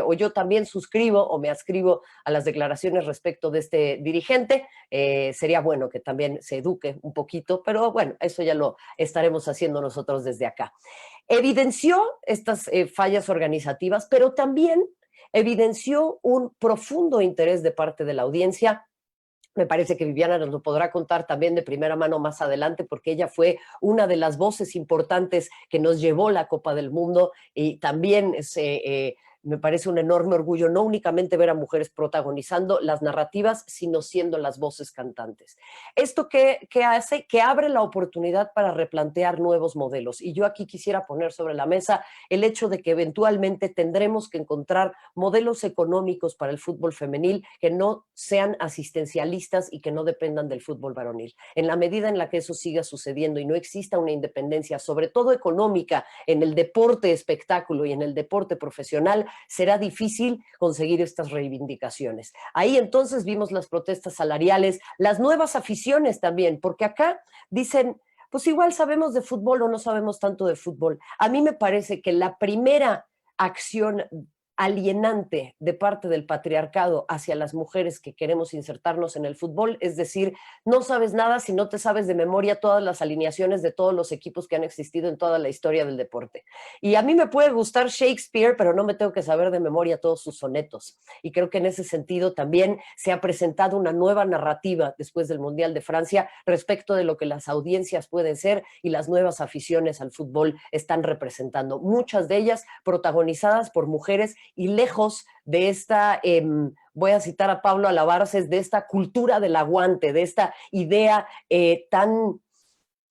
o yo también suscribo o me adscribo a las declaraciones respecto de este dirigente. Sería bueno que también se eduque un poquito, pero bueno, eso ya lo estaremos haciendo nosotros desde acá. Evidenció estas fallas organizativas, pero también evidenció un profundo interés de parte de la audiencia. Me parece que Viviana nos lo podrá contar también de primera mano más adelante, porque ella fue una de las voces importantes que nos llevó la Copa del Mundo, y también me parece un enorme orgullo no únicamente ver a mujeres protagonizando las narrativas, sino siendo las voces cantantes. ¿Esto qué hace? Que abre la oportunidad para replantear nuevos modelos. Y yo aquí quisiera poner sobre la mesa el hecho de que eventualmente tendremos que encontrar modelos económicos para el fútbol femenil que no sean asistencialistas y que no dependan del fútbol varonil. En la medida en la que eso siga sucediendo y no exista una independencia, sobre todo económica, en el deporte espectáculo y en el deporte profesional, será difícil conseguir estas reivindicaciones. Ahí entonces vimos las protestas salariales, las nuevas aficiones también, porque acá dicen, pues igual sabemos de fútbol o no sabemos tanto de fútbol. A mí me parece que la primera acción alienante de parte del patriarcado hacia las mujeres que queremos insertarnos en el fútbol, es decir, no sabes nada si no te sabes de memoria todas las alineaciones de todos los equipos que han existido en toda la historia del deporte. Y a mí me puede gustar Shakespeare, pero no me tengo que saber de memoria todos sus sonetos. Y creo que en ese sentido también se ha presentado una nueva narrativa después del Mundial de Francia respecto de lo que las audiencias pueden ser y las nuevas aficiones al fútbol están representando. Muchas de ellas protagonizadas por mujeres y lejos de esta, voy a citar a Pablo Alabarces, de esta cultura del aguante, de esta idea tan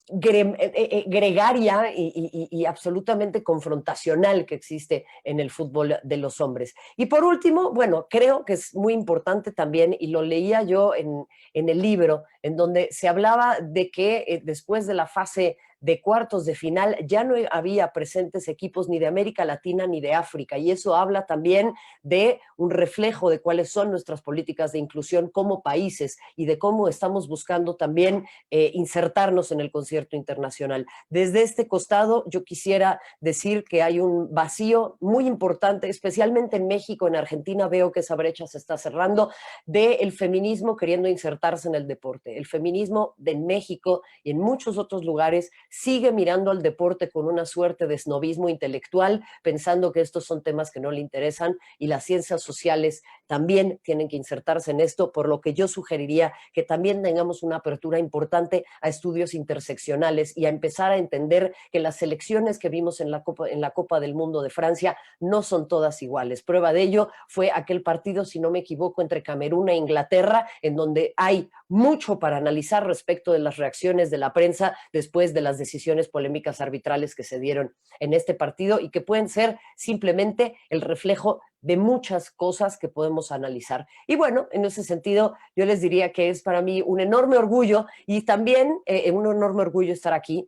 gregaria y absolutamente confrontacional que existe en el fútbol de los hombres. Y por último, bueno, creo que es muy importante también, y lo leía yo en el libro, en donde se hablaba de que después de la fase de cuartos de final ya no había presentes equipos ni de América Latina ni de África, y eso habla también de un reflejo de cuáles son nuestras políticas de inclusión como países y de cómo estamos buscando también insertarnos en el concierto internacional. Desde este costado, yo quisiera decir que hay un vacío muy importante, especialmente en México, en Argentina veo que esa brecha se está cerrando, del feminismo queriendo insertarse en el deporte. El feminismo de México y en muchos otros lugares sigue mirando al deporte con una suerte de snobismo intelectual, pensando que estos son temas que no le interesan, y las ciencias sociales también tienen que insertarse en esto, por lo que yo sugeriría que también tengamos una apertura importante a estudios interseccionales y a empezar a entender que las selecciones que vimos en la Copa del Mundo de Francia no son todas iguales. Prueba de ello fue aquel partido, si no me equivoco, entre Camerún e Inglaterra, en donde hay mucho para analizar respecto de las reacciones de la prensa después de las decisiones polémicas arbitrales que se dieron en este partido y que pueden ser simplemente el reflejo de muchas cosas que podemos analizar. Y bueno, en ese sentido, yo les diría que es para mí un enorme orgullo y también un enorme orgullo estar aquí.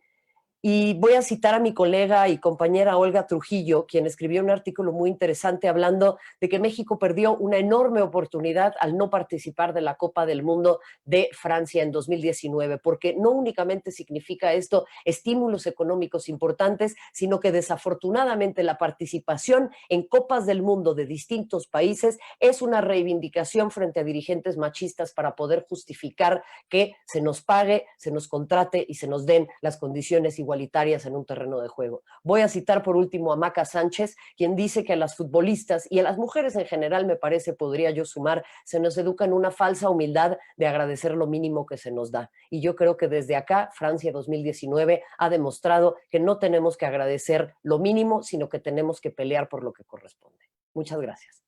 Y voy a citar a mi colega y compañera Olga Trujillo, quien escribió un artículo muy interesante hablando de que México perdió una enorme oportunidad al no participar de la Copa del Mundo de Francia en 2019, porque no únicamente significa esto estímulos económicos importantes, sino que desafortunadamente la participación en Copas del Mundo de distintos países es una reivindicación frente a dirigentes machistas para poder justificar que se nos pague, se nos contrate y se nos den las condiciones igualitarias en un terreno de juego. Voy a citar por último a Maca Sánchez, quien dice que a las futbolistas y a las mujeres en general, me parece, podría yo sumar, se nos educa en una falsa humildad de agradecer lo mínimo que se nos da. Y yo creo que desde acá, Francia 2019 ha demostrado que no tenemos que agradecer lo mínimo, sino que tenemos que pelear por lo que corresponde. Muchas gracias.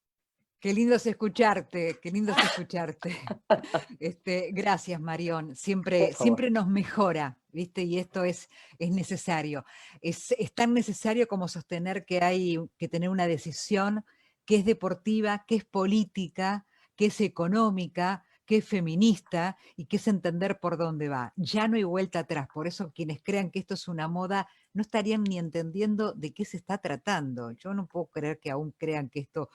Qué lindo es escucharte, qué lindo es escucharte. Gracias, Marión. Siempre nos mejora, ¿viste? Y esto es necesario. Es tan necesario como sostener que hay que tener una decisión que es deportiva, que es política, que es económica, que es feminista y que es entender por dónde va. Ya no hay vuelta atrás. Por eso quienes crean que esto es una moda no estarían ni entendiendo de qué se está tratando. Yo no puedo creer que aún crean que esto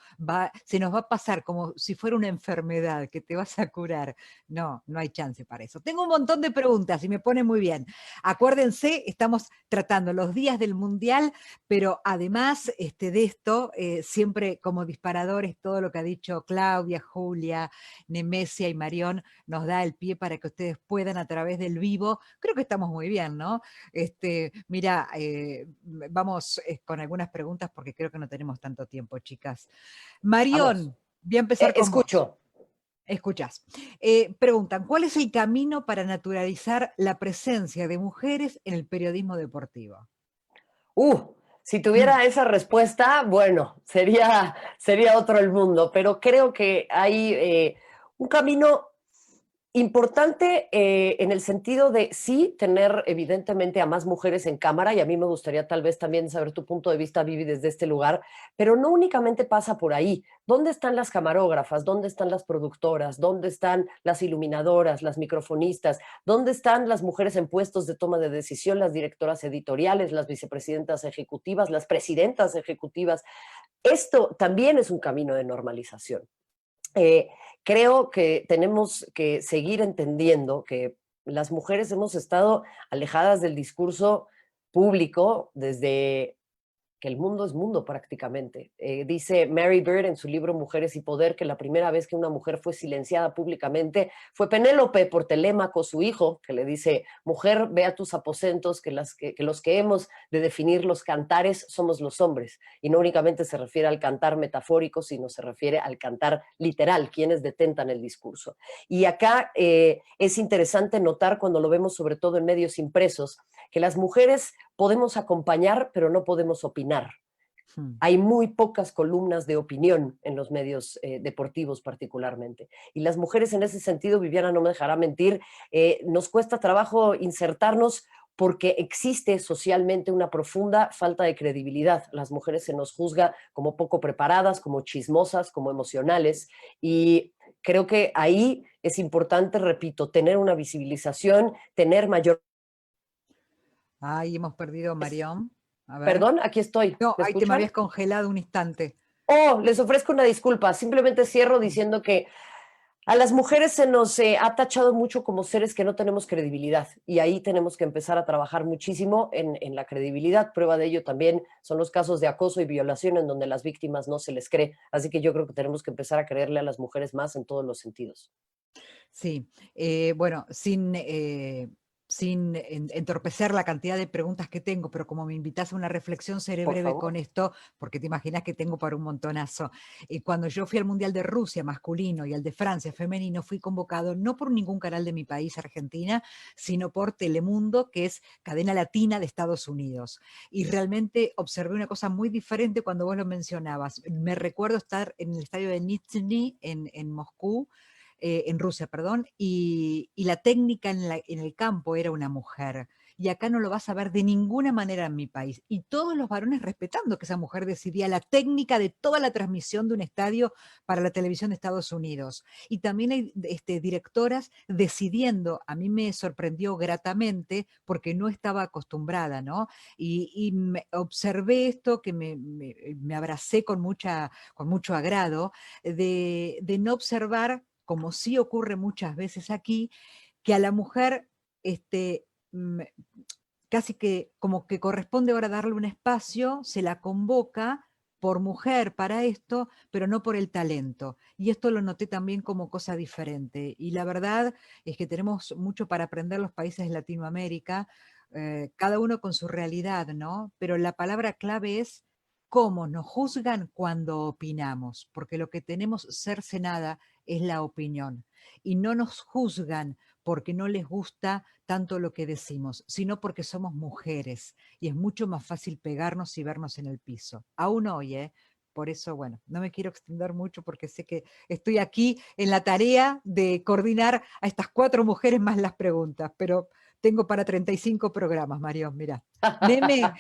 se nos va a pasar como si fuera una enfermedad que te vas a curar. No, no hay chance para eso. Tengo un montón de preguntas y me pone muy bien. Acuérdense, estamos tratando los días del Mundial, pero además de esto, siempre como disparadores, todo lo que ha dicho Claudia, Julia, Nemesia y Marión nos da el pie para que ustedes puedan a través del vivo. Creo que estamos muy bien, ¿no? Mira, vamos con algunas preguntas porque creo que no tenemos tanto tiempo, chicas. Marión, voy a empezar con
escucho.
vos. Escuchás. Preguntan, ¿cuál es el camino para naturalizar la presencia de mujeres en el periodismo deportivo?
Si tuviera esa respuesta, bueno, sería otro el mundo, pero creo que hay un camino importante en el sentido de sí tener evidentemente a más mujeres en cámara, y a mí me gustaría tal vez también saber tu punto de vista, Vivi, desde este lugar, pero no únicamente pasa por ahí. ¿Dónde están las camarógrafas? ¿Dónde están las productoras? ¿Dónde están las iluminadoras, las microfonistas? ¿Dónde están las mujeres en puestos de toma de decisión, las directoras editoriales, las vicepresidentas ejecutivas, las presidentas ejecutivas? Esto también es un camino de normalización. Creo que tenemos que seguir entendiendo que las mujeres hemos estado alejadas del discurso público desde que el mundo es mundo prácticamente. Dice Mary Beard en su libro Mujeres y Poder que la primera vez que una mujer fue silenciada públicamente fue Penélope por Telémaco, su hijo, que le dice, mujer, ve a tus aposentos, que los que hemos de definir los cantares somos los hombres. Y no únicamente se refiere al cantar metafórico, sino se refiere al cantar literal, quienes detentan el discurso. Y acá es interesante notar cuando lo vemos sobre todo en medios impresos, que las mujeres podemos acompañar, pero no podemos opinar. Hay muy pocas columnas de opinión en los medios deportivos particularmente. Y las mujeres en ese sentido, Viviana no me dejará mentir, nos cuesta trabajo insertarnos porque existe socialmente una profunda falta de credibilidad. Las mujeres se nos juzga como poco preparadas, como chismosas, como emocionales, y creo que ahí es importante, repito, tener una visibilización, tener mayor...
Ay, hemos perdido a Marión. A ver.
Perdón, aquí estoy.
No,
¿Me
ahí te me
escuchan?
habías congelado un instante.
Oh, les ofrezco una disculpa. Simplemente cierro diciendo que a las mujeres se nos ha tachado mucho como seres que no tenemos credibilidad y ahí tenemos que empezar a trabajar muchísimo en la credibilidad. Prueba de ello también son los casos de acoso y violación en donde las víctimas no se les cree. Así que yo creo que tenemos que empezar a creerle a las mujeres más en todos los sentidos.
Sí, bueno, sin entorpecer la cantidad de preguntas que tengo, pero como me invitas a una reflexión, seré
Por
breve
favor.
con esto, porque te imaginas que tengo para un montonazo. Cuando yo fui al Mundial de Rusia masculino y al de Francia femenino, fui convocado no por ningún canal de mi país, Argentina, sino por Telemundo, que es cadena latina de Estados Unidos. Y realmente observé una cosa muy diferente cuando vos lo mencionabas. Me recuerdo estar en el estadio de Nizhny en Moscú, en Rusia, perdón, y la técnica en el campo era una mujer. Y acá no lo vas a ver de ninguna manera en mi país. Y todos los varones respetando que esa mujer decidía la técnica de toda la transmisión de un estadio para la televisión de Estados Unidos. Y también hay directoras decidiendo, a mí me sorprendió gratamente porque no estaba acostumbrada, ¿no? Y observé esto que me abracé con mucho agrado, de no observar, como sí ocurre muchas veces aquí, que a la mujer mm, casi que como que corresponde ahora darle un espacio, se la convoca por mujer para esto, pero no por el talento. Y esto lo noté también como cosa diferente. Y la verdad es que tenemos mucho para aprender los países de Latinoamérica, cada uno con su realidad, ¿no? Pero la palabra clave es cómo nos juzgan cuando opinamos, porque lo que tenemos cercenada es la opinión. Y no nos juzgan porque no les gusta tanto lo que decimos, sino porque somos mujeres y es mucho más fácil pegarnos y vernos en el piso. Aún hoy, ¿eh? Por eso, bueno, no me quiero extender mucho porque sé que estoy aquí en la tarea de coordinar a estas 4 mujeres más las preguntas, pero tengo para 35 programas, Marión, mira. Neme,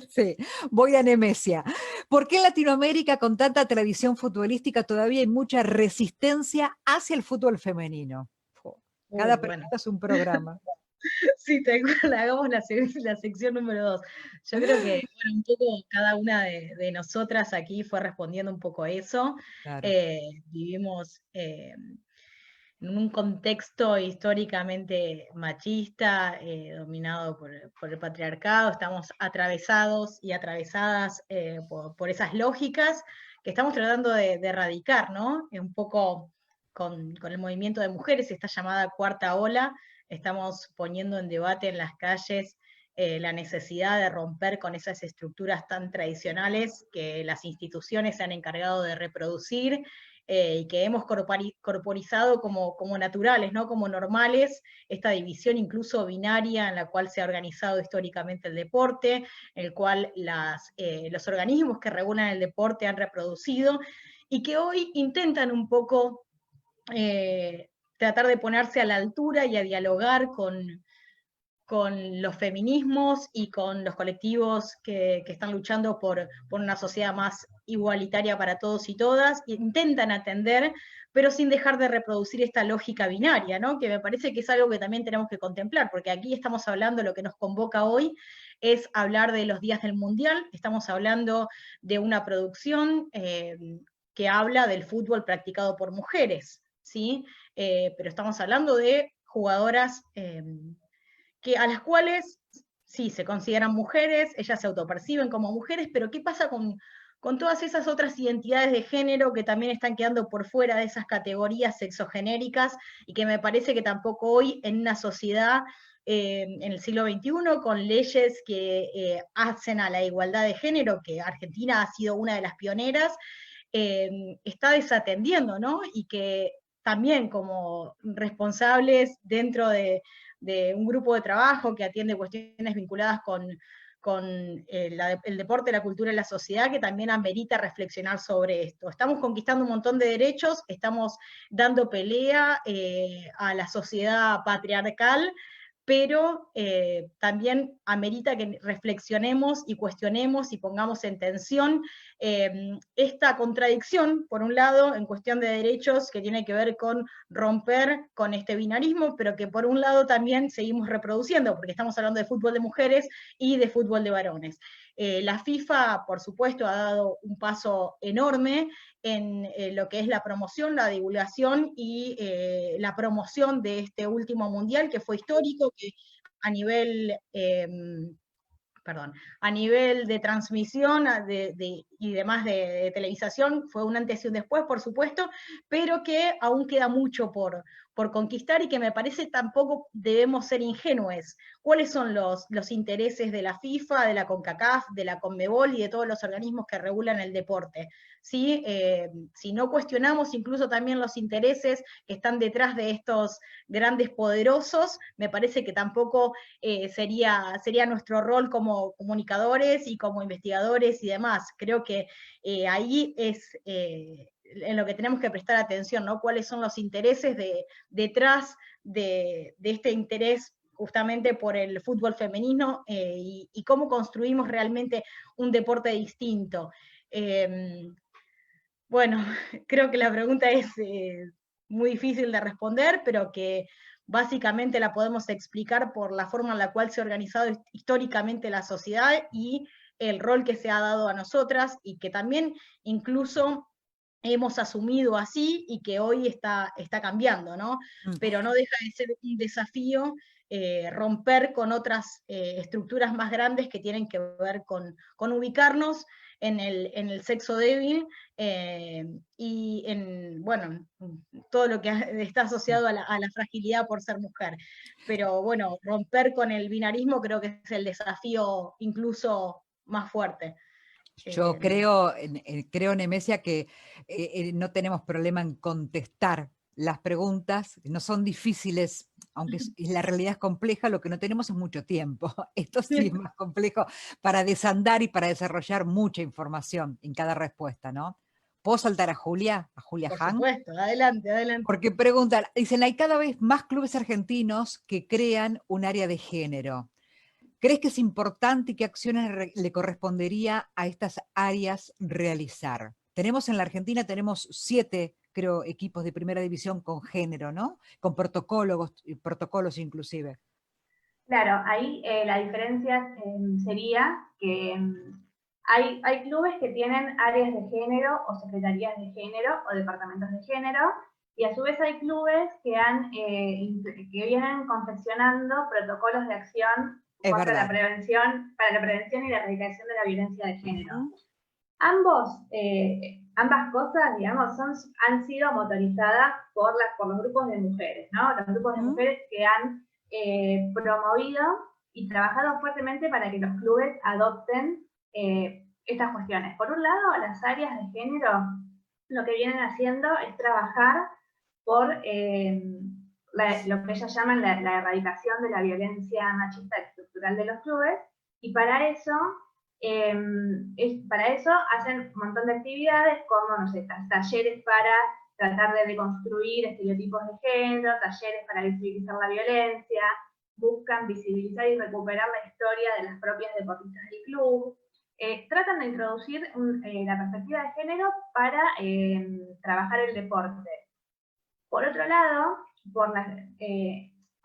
sí, voy a Nemesia. ¿Por qué en Latinoamérica, con tanta tradición futbolística, todavía hay mucha resistencia hacia el fútbol femenino? Cada
Bueno.
pregunta es un programa.
Sí, tal cual, hagamos la sección número 2. Yo creo que, bueno, un poco cada una de nosotras aquí fue respondiendo un poco a eso.
Claro.
Vivimos en un contexto históricamente machista, dominado por el patriarcado, estamos atravesados y atravesadas por esas lógicas que estamos tratando de erradicar, ¿no? Un poco con el movimiento de mujeres, esta llamada cuarta ola, estamos poniendo en debate en las calles la necesidad de romper con esas estructuras tan tradicionales que las instituciones se han encargado de reproducir y que hemos corporizado como naturales, ¿no? Como normales, esta división incluso binaria en la cual se ha organizado históricamente el deporte, en el cual los organismos que regulan el deporte han reproducido, y que hoy intentan un poco tratar de ponerse a la altura y a dialogar con los feminismos y con los colectivos que están luchando por una sociedad más igualitaria para todos y todas, e intentan atender, pero sin dejar de reproducir esta lógica binaria, ¿no? Que me parece que es algo que también tenemos que contemplar, porque aquí estamos hablando, lo que nos convoca hoy es hablar de los días del Mundial, estamos hablando de una producción que habla del fútbol practicado por mujeres, ¿sí? Pero estamos hablando de jugadoras a las cuales sí se consideran mujeres, ellas se autoperciben como mujeres, pero ¿qué pasa con todas esas otras identidades de género que también están quedando por fuera de esas categorías sexogenéricas y que me parece que tampoco hoy en una sociedad en el siglo XXI, con leyes que hacen a la igualdad de género, que Argentina ha sido una de las pioneras, está desatendiendo, ¿no? Y que también como responsables dentro de un grupo de trabajo que atiende cuestiones vinculadas con el deporte, la cultura y la sociedad, que también amerita reflexionar sobre esto. Estamos conquistando un montón de derechos, estamos dando pelea a la sociedad patriarcal, pero también amerita que reflexionemos y cuestionemos y pongamos en tensión esta contradicción, por un lado, en cuestión de derechos, que tiene que ver con romper con este binarismo, pero que por un lado también seguimos reproduciendo, porque estamos hablando de fútbol de mujeres y de fútbol de varones. La FIFA, por supuesto, ha dado un paso enorme en lo que es la promoción, la divulgación y la promoción de este último mundial, que fue histórico, que a nivel a nivel de transmisión y demás de televisación, fue un antes y un después, por supuesto, pero que aún queda mucho por conquistar y que me parece tampoco debemos ser ingenuos. ¿Cuáles son los intereses de la FIFA, de la CONCACAF, de la CONMEBOL y de todos los organismos que regulan el deporte? ¿Sí? Si no cuestionamos incluso también los intereses que están detrás de estos grandes poderosos, me parece que tampoco sería nuestro rol como comunicadores y como investigadores y demás. Creo que ahí es en lo que tenemos que prestar atención, ¿no? ¿Cuáles son los intereses detrás de este interés justamente por el fútbol femenino y cómo construimos realmente un deporte distinto? Bueno, creo que la pregunta es muy difícil de responder, pero que básicamente la podemos explicar por la forma en la cual se ha organizado históricamente la sociedad y el rol que se ha dado a nosotras, y que también incluso hemos asumido así y que hoy está cambiando, ¿no? Pero no deja de ser un desafío romper con otras estructuras más grandes que tienen que ver con ubicarnos en el sexo débil y en, bueno, todo lo que está asociado a la fragilidad por ser mujer. Pero bueno, romper con el binarismo creo que es el desafío incluso más fuerte.
Yo creo, Nemesia, que no tenemos problema en contestar las preguntas, no son difíciles, aunque la realidad es compleja, lo que no tenemos es mucho tiempo. Esto sí es más complejo para desandar y para desarrollar mucha información en cada respuesta, ¿no? ¿Puedo saltar a Julia
Por
Han?
supuesto, adelante, adelante.
Porque preguntan, dicen, hay cada vez más clubes argentinos que crean un área de género. ¿Crees que es importante y qué acciones le correspondería a estas áreas realizar? Tenemos en la Argentina, tenemos 7, creo, equipos de primera división con género, ¿no? Con protocolos inclusive.
Claro, ahí la diferencia sería que hay clubes que tienen áreas de género o secretarías de género o departamentos de género, y a su vez hay clubes que vienen confeccionando protocolos de acción para la prevención y la erradicación de la violencia de género. Ambas cosas, digamos, han sido motorizadas por los grupos de mujeres, ¿no? Los grupos de mujeres que han promovido y trabajado fuertemente para que los clubes adopten estas cuestiones. Por un lado, las áreas de género lo que vienen haciendo es trabajar por lo que ellas llaman la erradicación de la violencia machista estructural de los clubes, y para eso hacen un montón de actividades como, no sé, talleres para tratar de deconstruir estereotipos de género, talleres para visibilizar la violencia, buscan visibilizar y recuperar la historia de las propias deportistas del club, tratan de introducir la perspectiva de género para trabajar el deporte. Por otro lado,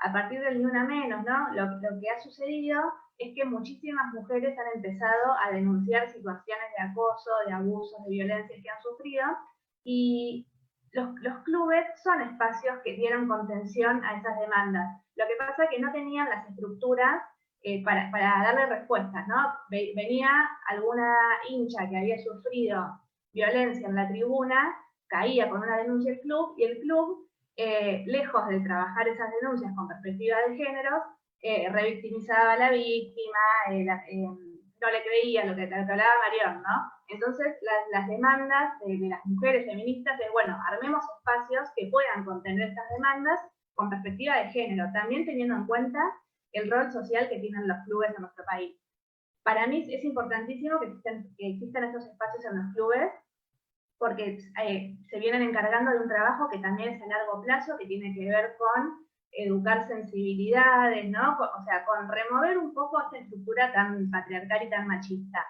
a partir del Ni Una Menos, ¿no? Lo que ha sucedido es que muchísimas mujeres han empezado a denunciar situaciones de acoso, de abusos, de violencia que han sufrido, y los clubes son espacios que dieron contención a esas demandas. Lo que pasa es que no tenían las estructuras para darle respuestas, ¿no? Venía alguna hincha que había sufrido violencia en la tribuna, caía con una denuncia al club, y el club, lejos de trabajar esas denuncias con perspectiva de género, revictimizaba a la víctima, no le creía lo que hablaba Marión, ¿no? Entonces, las demandas de las mujeres feministas es, bueno, armemos espacios que puedan contener estas demandas con perspectiva de género, también teniendo en cuenta el rol social que tienen los clubes en nuestro país. Para mí es importantísimo que existan estos espacios en los clubes, porque se vienen encargando de un trabajo que también es a largo plazo, que tiene que ver con educar sensibilidades, ¿no? O sea, con remover un poco esta estructura tan patriarcal y tan machista.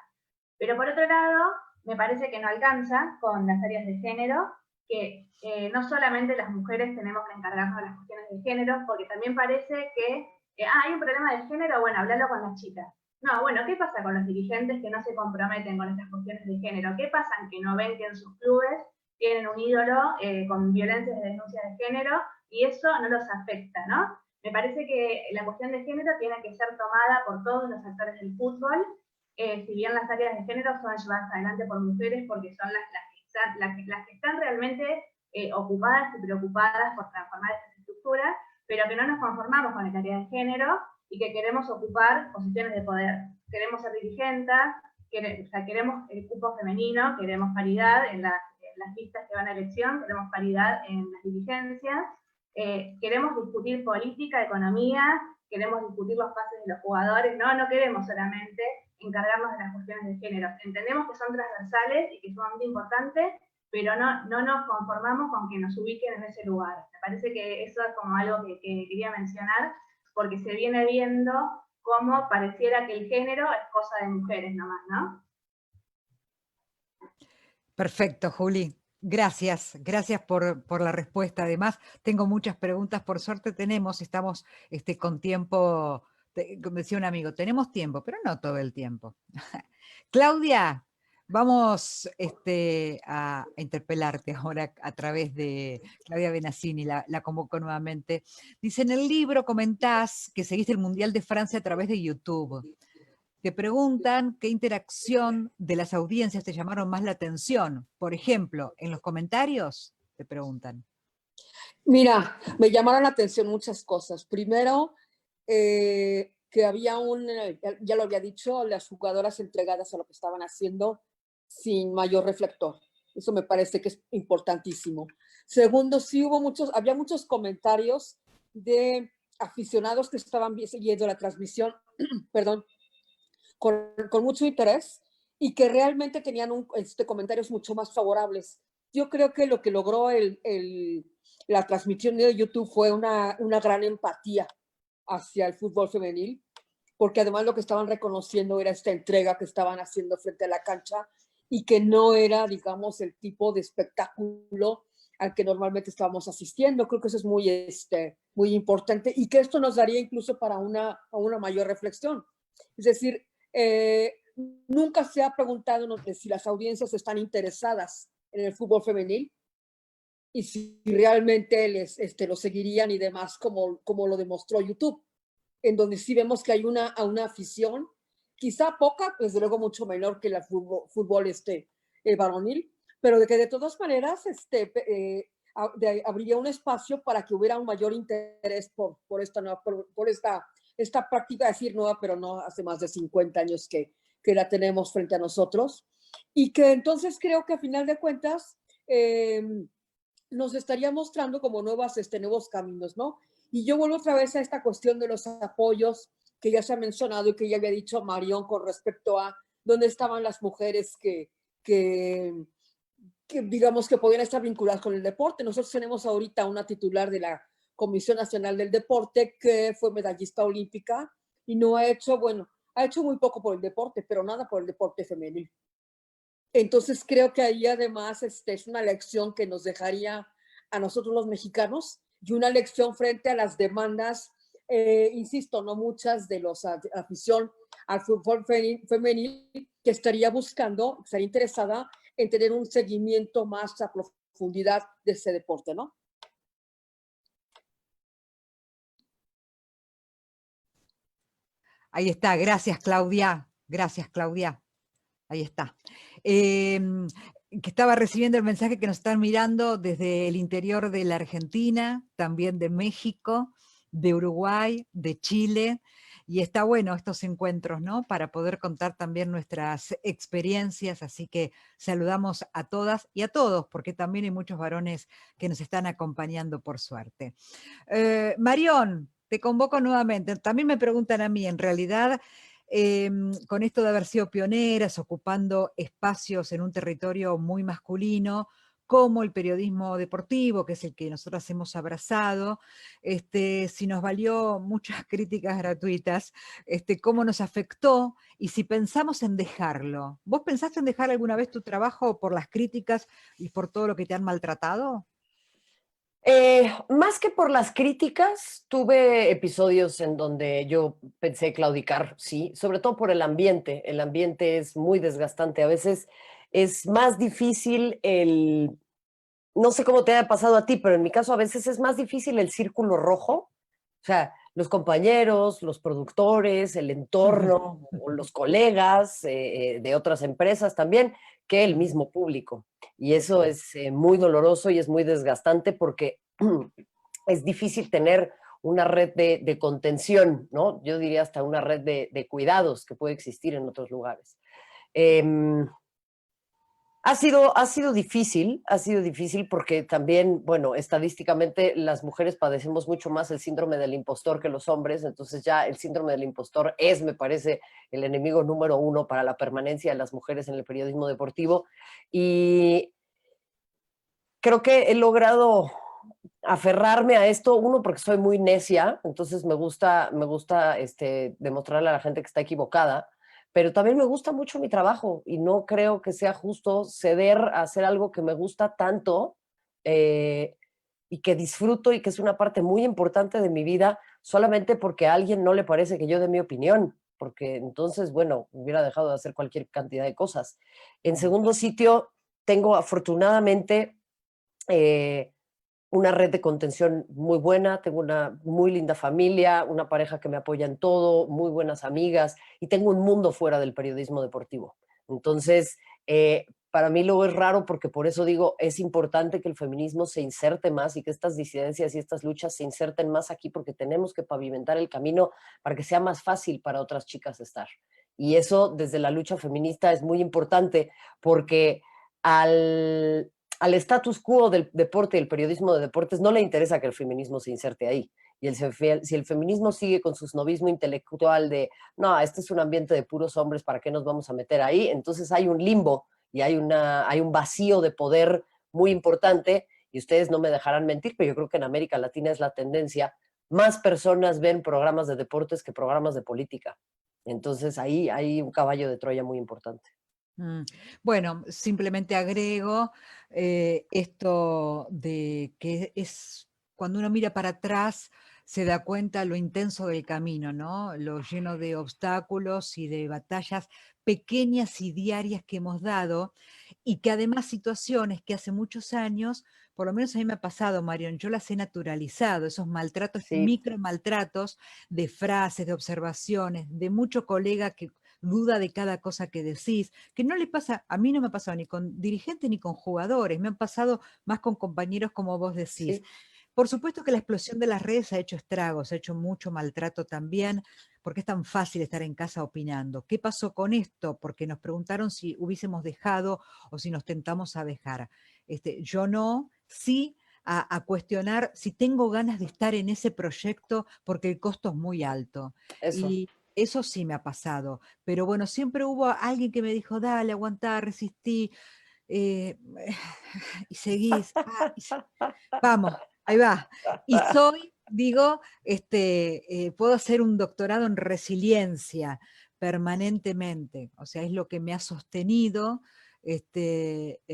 Pero por otro lado, me parece que no alcanza con las áreas de género, que no solamente las mujeres tenemos que encargarnos de las cuestiones de género, porque también parece que hay un problema de género, bueno, hablalo con las chicas. No, bueno, ¿qué pasa con los dirigentes que no se comprometen con estas cuestiones de género? ¿Qué pasa que no ven que en sus clubes tienen un ídolo con violencia de denuncia de género y eso no los afecta, ¿no? Me parece que la cuestión de género tiene que ser tomada por todos los actores del fútbol, si bien las áreas de género son llevadas adelante por mujeres porque son las que están realmente ocupadas y preocupadas por transformar estas estructuras, pero que no nos conformamos con el área de género y que queremos ocupar posiciones de poder. Queremos ser dirigentes, queremos el cupo femenino, queremos paridad en las listas que van a elección, queremos paridad en las dirigencias, queremos discutir política, economía, queremos discutir los pases de los jugadores, no queremos solamente encargarnos de las cuestiones de género. Entendemos que son transversales y que son muy importantes, pero no nos conformamos con que nos ubiquen en ese lugar. Me parece que eso es como algo que quería mencionar, porque se viene viendo cómo pareciera que el género es cosa de mujeres nomás, ¿no?
Perfecto, Juli. Gracias, gracias por la respuesta. Además, tengo muchas preguntas. Por suerte estamos con tiempo, como decía un amigo, tenemos tiempo, pero no todo el tiempo. Claudia, vamos a interpelarte ahora a través de Claudia Benassini, la convoco nuevamente. Dice, en el libro comentás que seguiste el Mundial de Francia a través de YouTube. Te preguntan qué interacción de las audiencias te llamaron más la atención. Por ejemplo, en los comentarios te preguntan.
Mira, me llamaron la atención muchas cosas. Primero, que había ya lo había dicho, las jugadoras entregadas a lo que estaban haciendo sin mayor reflector. Eso me parece que es importantísimo. Segundo, sí había muchos comentarios de aficionados que estaban siguiendo la transmisión, perdón, con mucho interés y que realmente tenían comentarios mucho más favorables. Yo creo que lo que logró la transmisión de YouTube fue una gran empatía hacia el fútbol femenil, porque además lo que estaban reconociendo era esta entrega que estaban haciendo frente a la cancha y que no era, digamos, el tipo de espectáculo al que normalmente estábamos asistiendo. Creo que eso es muy importante y que esto nos daría incluso para una mayor reflexión. Es decir, nunca se ha preguntado si las audiencias están interesadas en el fútbol femenil y si realmente lo seguirían y demás, como lo demostró YouTube, en donde sí vemos que hay una afición, quizá poca, desde luego mucho menor que el fútbol varonil, pero de que de todas maneras habría un espacio para que hubiera un mayor interés por esta práctica, decir nueva, pero no hace más de 50 años que la tenemos frente a nosotros, y que entonces creo que a final de cuentas nos estaría mostrando como nuevos caminos, ¿no? Y yo vuelvo otra vez a esta cuestión de los apoyos que ya se ha mencionado y que ya había dicho Marión con respecto a dónde estaban las mujeres que digamos que podían estar vinculadas con el deporte. Nosotros tenemos ahorita una titular de la Comisión Nacional del Deporte que fue medallista olímpica y no ha hecho muy poco por el deporte, pero nada por el deporte femenil. Entonces creo que ahí además es una lección que nos dejaría a nosotros los mexicanos y una lección frente a las demandas, insisto, no muchas de los afición al fútbol femenil que estaría interesada en tener un seguimiento más a profundidad de ese deporte, ¿no?
Ahí está, gracias Claudia, ahí está. Que estaba recibiendo el mensaje que nos están mirando desde el interior de la Argentina, también de México, de Uruguay, de Chile, y está bueno estos encuentros, ¿no? Para poder contar también nuestras experiencias, así que saludamos a todas y a todos, porque también hay muchos varones que nos están acompañando por suerte. Marión, te convoco nuevamente. También me preguntan a mí, en realidad, con esto de haber sido pioneras, ocupando espacios en un territorio muy masculino, cómo el periodismo deportivo, que es el que nosotras hemos abrazado, si nos valió muchas críticas gratuitas, cómo nos afectó y si pensamos en dejarlo. ¿Vos pensaste en dejar alguna vez tu trabajo por las críticas y por todo lo que te han maltratado?
Más que por las críticas, tuve episodios en donde yo pensé claudicar, sí, sobre todo por el ambiente. El ambiente es muy desgastante. A veces es más difícil no sé cómo te haya pasado a ti, pero en mi caso a veces es más difícil el círculo rojo. O sea, los compañeros, los productores, el entorno, o los colegas de otras empresas también, que el mismo público. Y eso es muy doloroso y es muy desgastante porque es difícil tener una red de contención, ¿no? Yo diría hasta una red de cuidados que puede existir en otros lugares. Ha sido difícil porque también, bueno, estadísticamente las mujeres padecemos mucho más el síndrome del impostor que los hombres, entonces ya el síndrome del impostor es, me parece, el enemigo número uno para la permanencia de las mujeres en el periodismo deportivo. Y creo que he logrado aferrarme a esto, uno, porque soy muy necia, entonces me gusta demostrarle a la gente que está equivocada, pero también me gusta mucho mi trabajo y no creo que sea justo ceder a hacer algo que me gusta tanto y que disfruto y que es una parte muy importante de mi vida solamente porque a alguien no le parece que yo dé mi opinión, porque entonces, bueno, hubiera dejado de hacer cualquier cantidad de cosas. En segundo sitio, tengo afortunadamente una red de contención muy buena, tengo una muy linda familia, una pareja que me apoya en todo, muy buenas amigas y tengo un mundo fuera del periodismo deportivo. Entonces, para mí luego es raro porque por eso digo, es importante que el feminismo se inserte más y que estas disidencias y estas luchas se inserten más aquí porque tenemos que pavimentar el camino para que sea más fácil para otras chicas estar. Y eso desde la lucha feminista es muy importante porque al status quo del deporte y el periodismo de deportes no le interesa que el feminismo se inserte ahí. Y si el feminismo sigue con su snobismo intelectual de, no, este es un ambiente de puros hombres, ¿para qué nos vamos a meter ahí? Entonces hay un limbo y hay un vacío de poder muy importante, y ustedes no me dejarán mentir, pero yo creo que en América Latina es la tendencia. Más personas ven programas de deportes que programas de política. Entonces ahí hay un caballo de Troya muy importante.
Bueno, simplemente agrego esto de que es cuando uno mira para atrás se da cuenta lo intenso del camino, ¿no? Lo lleno de obstáculos y de batallas pequeñas y diarias que hemos dado y que además situaciones que hace muchos años, por lo menos a mí me ha pasado, Marion, yo las he naturalizado, esos maltratos,
Sí.
micro maltratos de frases, de observaciones, de mucho colega que duda de cada cosa que decís, que no le pasa, a mí no me ha pasado ni con dirigentes ni con jugadores, me han pasado más con compañeros como vos decís.
Sí.
Por supuesto que la explosión de las redes ha hecho estragos, ha hecho mucho maltrato también, porque es tan fácil estar en casa opinando. ¿Qué pasó con esto? Porque nos preguntaron si hubiésemos dejado o si nos tentamos a dejar. Yo no, sí a cuestionar si tengo ganas de estar en ese proyecto porque el costo es muy alto.
Eso.
Y eso sí me ha pasado, pero bueno, siempre hubo alguien que me dijo, dale, aguantá, resistí, y seguís, vamos, ahí va. Y soy, digo, puedo hacer un doctorado en resiliencia permanentemente, o sea, es lo que me ha sostenido,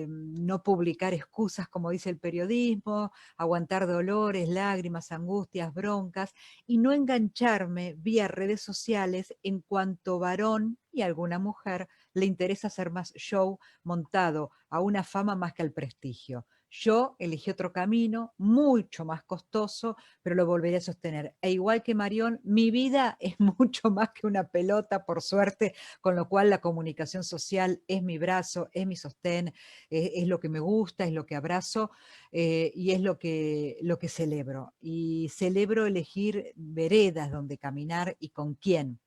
no publicar excusas, como dice el periodismo, aguantar dolores, lágrimas, angustias, broncas, y no engancharme vía redes sociales en cuanto varón y alguna mujer le interesa hacer más show montado a una fama más que al prestigio. Yo elegí otro camino, mucho más costoso, pero lo volveré a sostener. E igual que Marión, mi vida es mucho más que una pelota, por suerte, con lo cual la comunicación social es mi brazo, es mi sostén, es lo que me gusta, es lo que abrazo y es lo que celebro. Y celebro elegir veredas donde caminar y con quién.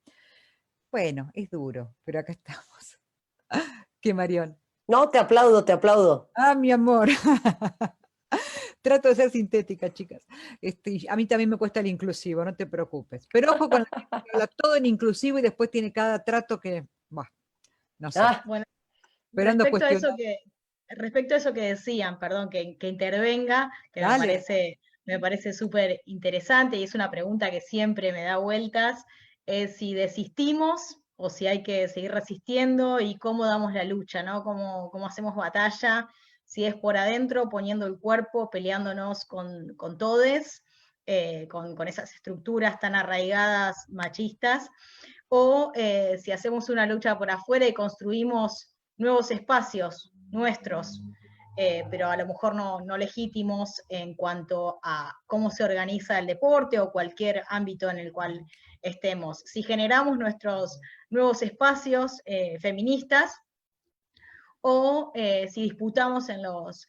Bueno, es duro, pero acá estamos. ¿Qué, Marión?
No, te aplaudo, te aplaudo.
Ah, mi amor. Trato de ser sintética, chicas. A mí también me cuesta el inclusivo, no te preocupes. Pero ojo con la gente que habla todo en inclusivo y después tiene cada trato que, bah, no sé.
Ah,
Bueno,
Pero ando
respecto a eso
cuestionando.
respecto a eso que decían, perdón, que intervenga, que
Dale.
me parece súper interesante y es una pregunta que siempre me da vueltas, es si desistimos o si hay que seguir resistiendo y cómo damos la lucha, ¿no? Cómo hacemos batalla, si es por adentro, poniendo el cuerpo, peleándonos con todes, con esas estructuras tan arraigadas machistas, o si hacemos una lucha por afuera y construimos nuevos espacios nuestros, pero a lo mejor no legítimos en cuanto a cómo se organiza el deporte o cualquier ámbito en el cual estemos. Si generamos nuestros nuevos espacios feministas o si disputamos en los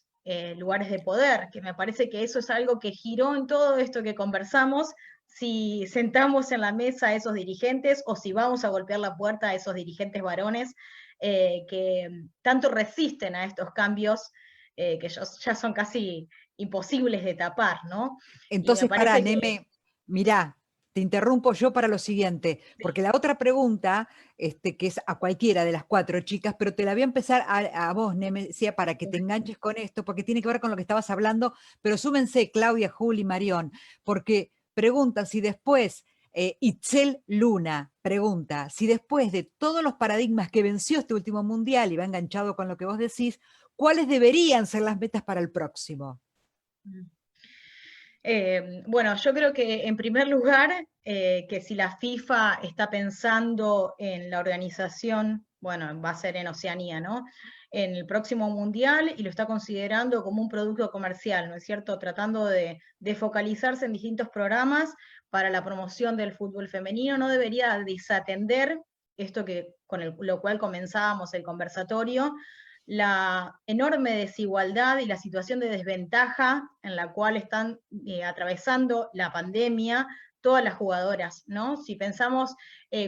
lugares de poder, que me parece que eso es algo que giró en todo esto que conversamos, si sentamos en la mesa a esos dirigentes o si vamos a golpear la puerta a esos dirigentes varones que tanto resisten a estos cambios que ya son casi imposibles de tapar, ¿no? Y me
Entonces, para
parece que...
Neme, mirá, te interrumpo yo para lo siguiente, porque la otra pregunta, que es a cualquiera de las 4 chicas, pero te la voy a empezar a vos, Neme, decía, para que te enganches con esto, porque tiene que ver con lo que estabas hablando, pero súmense Claudia, Juli, Marión, porque preguntan si después, Itzel Luna pregunta, si después de todos los paradigmas que venció este último mundial, y va enganchado con lo que vos decís, ¿cuáles deberían ser las metas para el próximo?
Bueno, yo creo que en primer lugar, que si la FIFA está pensando en la organización, bueno, va a ser en Oceanía, ¿no? En el próximo mundial y lo está considerando como un producto comercial, ¿no es cierto? Tratando de focalizarse en distintos programas para la promoción del fútbol femenino, no debería desatender esto que con lo cual comenzábamos el conversatorio, la enorme desigualdad y la situación de desventaja en la cual están atravesando la pandemia todas las jugadoras, ¿no? Si pensamos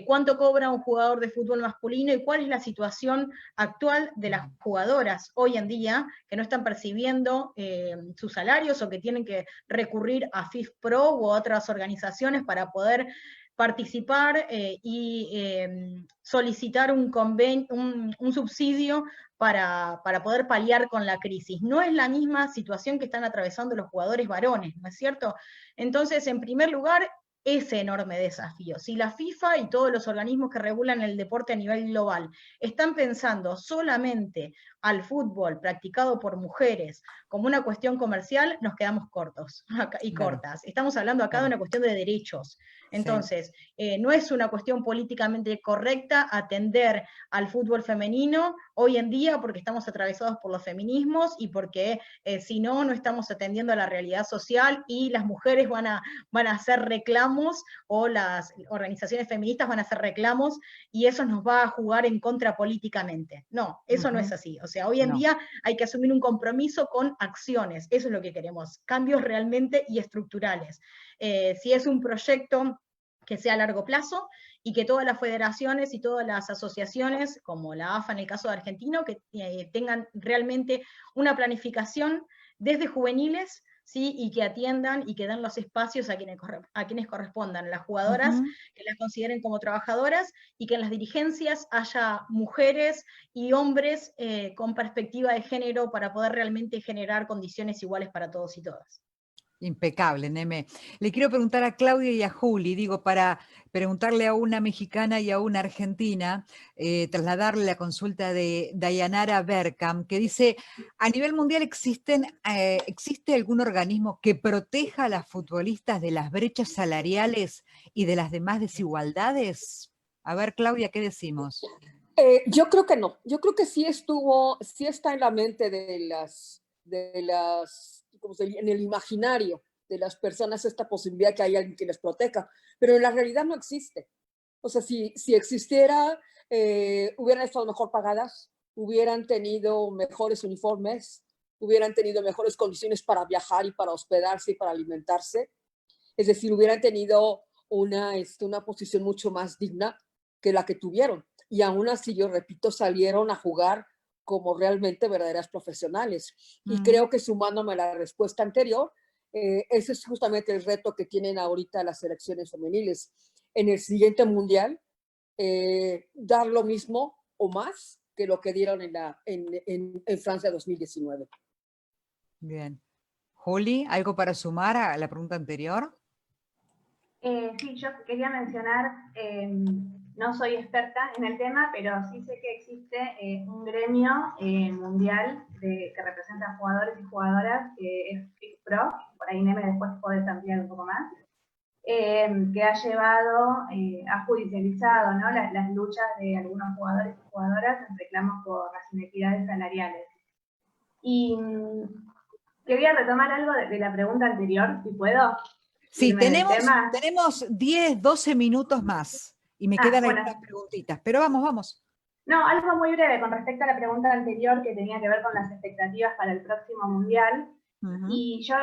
cuánto cobra un jugador de fútbol masculino y cuál es la situación actual de las jugadoras hoy en día que no están percibiendo sus salarios o que tienen que recurrir a FIFPro u otras organizaciones para poder participar y solicitar un subsidio para poder paliar con la crisis. No es la misma situación que están atravesando los jugadores varones, ¿no es cierto? Entonces, en primer lugar, ese enorme desafío. Si la FIFA y todos los organismos que regulan el deporte a nivel global están pensando solamente al fútbol practicado por mujeres como una cuestión comercial, nos quedamos cortos y
Claro,
cortas. Estamos hablando acá de
claro,
una cuestión de derechos.
sí.
Entonces, no es una cuestión políticamente correcta atender al fútbol femenino hoy en día porque estamos atravesados por los feminismos y porque si no, no estamos atendiendo a la realidad social y las mujeres van a hacer reclamos o las organizaciones feministas van a hacer reclamos y eso nos va a jugar en contra políticamente. No, eso no es así. O sea, hoy en
No.
día hay que asumir un compromiso con acciones. Eso es lo que queremos, cambios realmente y estructurales. Si es un proyecto que sea a largo plazo y que todas las federaciones y todas las asociaciones, como la AFA en el caso de Argentino, que tengan realmente una planificación desde juveniles, ¿sí? Y que atiendan y que den los espacios a quienes correspondan, las jugadoras que las consideren como trabajadoras y que en las dirigencias haya mujeres y hombres con perspectiva de género para poder realmente generar condiciones iguales para todos y todas.
Impecable, Neme. Le quiero preguntar a Claudia y a Juli, digo, para preguntarle a una mexicana y a una argentina, trasladarle la consulta de Dayanara Berkham, que dice, a nivel mundial ¿existe algún organismo que proteja a las futbolistas de las brechas salariales y de las demás desigualdades? A ver, Claudia, ¿qué decimos?
Yo creo que no. Yo creo que sí está en la mente en el imaginario de las personas esta posibilidad que hay alguien que les proteja, pero en la realidad no existe. O sea, si existiera, hubieran estado mejor pagadas, hubieran tenido mejores uniformes, hubieran tenido mejores condiciones para viajar y para hospedarse y para alimentarse. Es decir, hubieran tenido una posición mucho más digna que la que tuvieron. Y aún así, yo repito, salieron a jugar como realmente verdaderas profesionales. Y creo que sumándome a la respuesta anterior, ese es justamente el reto que tienen ahorita las selecciones femeniles. En el siguiente mundial, dar lo mismo o más que lo que dieron en Francia 2019.
Bien. Juli, ¿algo para sumar a la pregunta anterior?
Sí, yo quería mencionar, no soy experta en el tema, pero sí sé que existe un gremio mundial que representa jugadores y jugadoras, que es FIFPro, por ahí Neme después podés ampliar un poco más, que ha llevado, ha judicializado, ¿no?, las luchas de algunos jugadores y jugadoras en reclamos por las inequidades salariales. Y quería retomar algo de la pregunta anterior, si puedo.
Sí, tenemos 10, 12 minutos más y me quedan algunas preguntitas, pero vamos.
No, algo muy breve con respecto a la pregunta anterior que tenía que ver con las expectativas para el próximo Mundial. Y yo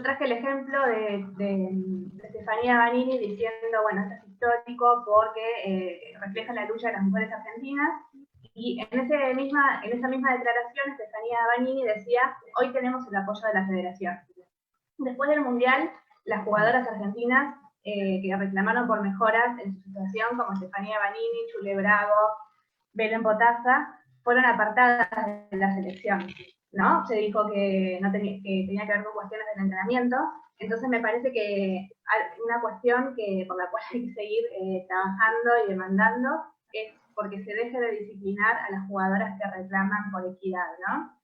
traje el ejemplo de Estefanía Banini diciendo, bueno, esto es histórico porque refleja la lucha de las mujeres argentinas. Y en esa misma declaración, Estefanía Banini decía, hoy tenemos el apoyo de la federación. Después del Mundial, las jugadoras argentinas que reclamaron por mejoras en su situación, como Estefanía Banini, Chule Bravo, Belén Potasa, fueron apartadas de la selección, ¿no? Se dijo que tenía que ver con cuestiones del entrenamiento. Entonces me parece que una cuestión por la cual hay que seguir trabajando y demandando es porque se deje de disciplinar a las jugadoras que reclaman por equidad, ¿no?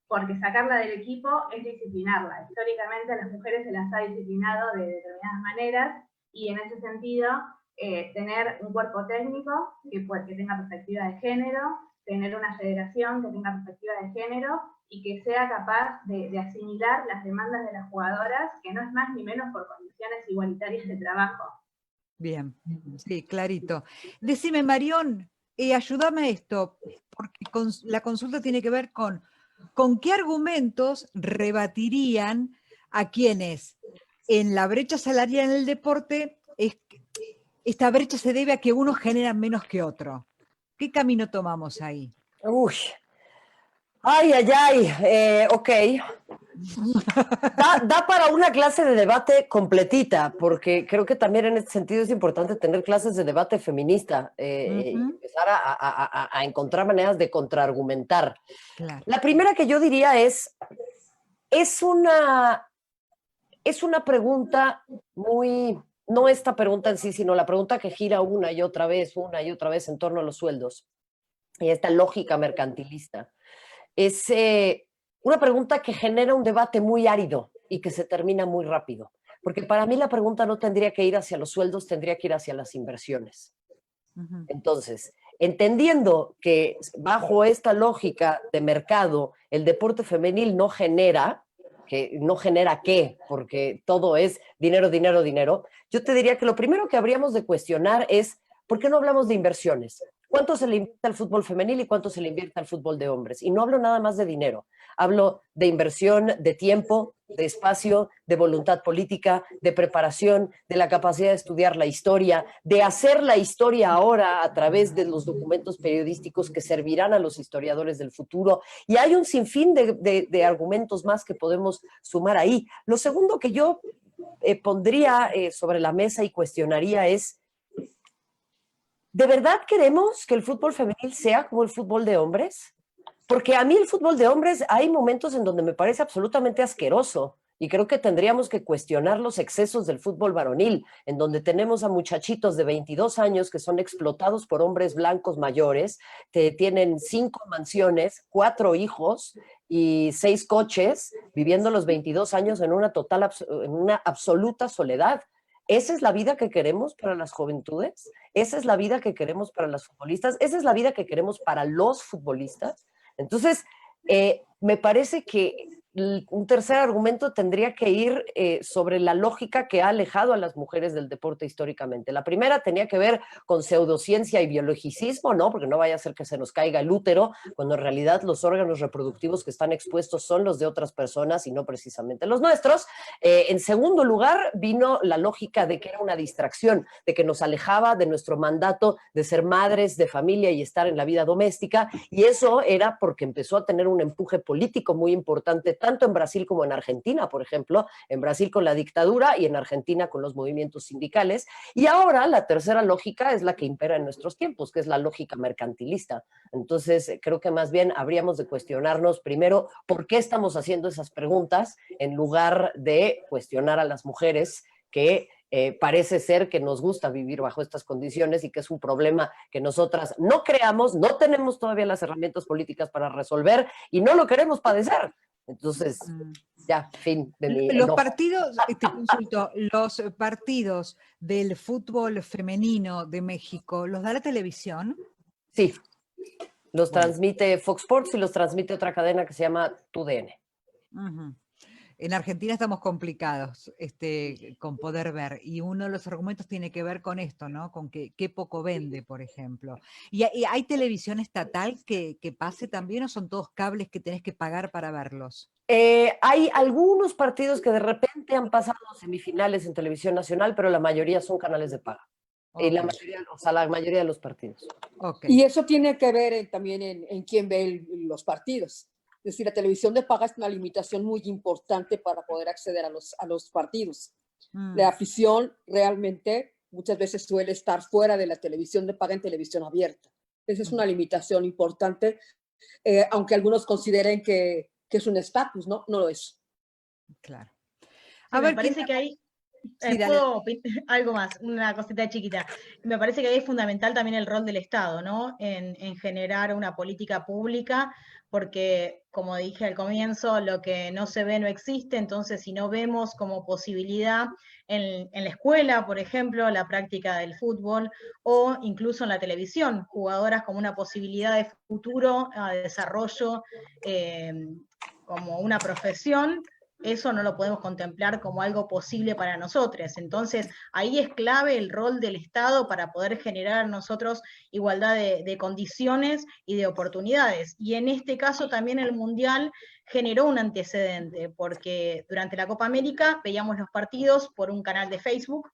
Porque sacarla del equipo es disciplinarla. Históricamente a las mujeres se las ha disciplinado de determinadas maneras, y en ese sentido tener un cuerpo técnico que tenga perspectiva de género, tener una federación que tenga perspectiva de género y que sea capaz de asimilar las demandas de las jugadoras, que no es más ni menos por condiciones igualitarias de trabajo.
Bien, sí, clarito. Decime, Marión, ayúdame a esto, porque la consulta tiene que ver con qué argumentos rebatirían a quienes en la brecha salarial en el deporte, esta brecha se debe a que unos generan menos que otro. ¿Qué camino tomamos ahí?
Uy. Ok. Da para una clase de debate completita, porque creo que también en este sentido es importante tener clases de debate feminista y empezar a encontrar maneras de contraargumentar.
Claro.
La primera que yo diría es una pregunta muy, no esta pregunta en sí, sino la pregunta que gira una y otra vez en torno a los sueldos y esta lógica mercantilista. Es una pregunta que genera un debate muy árido y que se termina muy rápido. Porque para mí la pregunta no tendría que ir hacia los sueldos, tendría que ir hacia las inversiones. Entonces, entendiendo que bajo esta lógica de mercado, el deporte femenil no genera qué, porque todo es dinero, dinero, dinero, yo te diría que lo primero que habríamos de cuestionar es, ¿por qué no hablamos de inversiones? ¿Cuánto se le invierte al fútbol femenil y cuánto se le invierte al fútbol de hombres? Y no hablo nada más de dinero, hablo de inversión, de tiempo, de espacio, de voluntad política, de preparación, de la capacidad de estudiar la historia, de hacer la historia ahora a través de los documentos periodísticos que servirán a los historiadores del futuro. Y hay un sinfín de argumentos más que podemos sumar ahí. Lo segundo que yo pondría sobre la mesa y cuestionaría es, ¿de verdad queremos que el fútbol femenil sea como el fútbol de hombres? Porque a mí el fútbol de hombres hay momentos en donde me parece absolutamente asqueroso y creo que tendríamos que cuestionar los excesos del fútbol varonil, en donde tenemos a muchachitos de 22 años que son explotados por hombres blancos mayores, que tienen 5 mansiones, 4 hijos y 6 coches, viviendo los 22 años en una absoluta soledad. ¿Esa es la vida que queremos para las juventudes? ¿Esa es la vida que queremos para las futbolistas? ¿Esa es la vida que queremos para los futbolistas? Entonces, me parece que un tercer argumento tendría que ir sobre la lógica que ha alejado a las mujeres del deporte históricamente. La primera tenía que ver con pseudociencia y biologicismo, ¿no? Porque no vaya a ser que se nos caiga el útero, cuando en realidad los órganos reproductivos que están expuestos son los de otras personas y no precisamente los nuestros. En segundo lugar, vino la lógica de que era una distracción, de que nos alejaba de nuestro mandato de ser madres de familia y estar en la vida doméstica, y eso era porque empezó a tener un empuje político muy importante, tanto en Brasil como en Argentina, por ejemplo, en Brasil con la dictadura y en Argentina con los movimientos sindicales. Y ahora la tercera lógica es la que impera en nuestros tiempos, que es la lógica mercantilista. Entonces, creo que más bien habríamos de cuestionarnos primero por qué estamos haciendo esas preguntas en lugar de cuestionar a las mujeres que parece ser que nos gusta vivir bajo estas condiciones y que es un problema que nosotras no creamos, no tenemos todavía las herramientas políticas para resolver y no lo queremos padecer. Entonces, ya, fin de mi
Los
enojo.
partidos, te consulto, los partidos del fútbol femenino de México, ¿los da la televisión?
Sí, los
Bueno.
transmite Fox Sports y los transmite otra cadena que se llama TUDN.
Ujú. En Argentina estamos complicados con poder ver, y uno de los argumentos tiene que ver con esto, ¿no? Con que qué poco vende, por ejemplo. ¿Y hay televisión estatal que pase también, o son todos cables que tenés que pagar para verlos?
Hay algunos partidos que de repente han pasado semifinales en televisión nacional, pero la mayoría son canales de paga. Y la
Ok,
mayoría, o sea, la mayoría de los partidos.
ok.
Y eso tiene que ver también en quién ve los partidos. Es decir, la televisión de paga es una limitación muy importante para poder acceder a los partidos. La afición realmente muchas veces suele estar fuera de la televisión de paga en televisión abierta. Esa es una limitación importante, aunque algunos consideren que es un estatus, ¿no? No lo es.
Claro.
Sí, me parece que hay,
Sí, dale.
puedo algo más, una cosita chiquita. Me parece que ahí es fundamental también el rol del Estado, ¿no? En generar una política pública, porque, como dije al comienzo, lo que no se ve no existe, entonces si no vemos como posibilidad en la escuela, por ejemplo, la práctica del fútbol, o incluso en la televisión, jugadoras como una posibilidad de futuro, de desarrollo, como una profesión, eso no lo podemos contemplar como algo posible para nosotros. Entonces, ahí es clave el rol del Estado para poder generar nosotros igualdad de condiciones y de oportunidades. Y en este caso también el Mundial generó un antecedente, porque durante la Copa América veíamos los partidos por un canal de Facebook,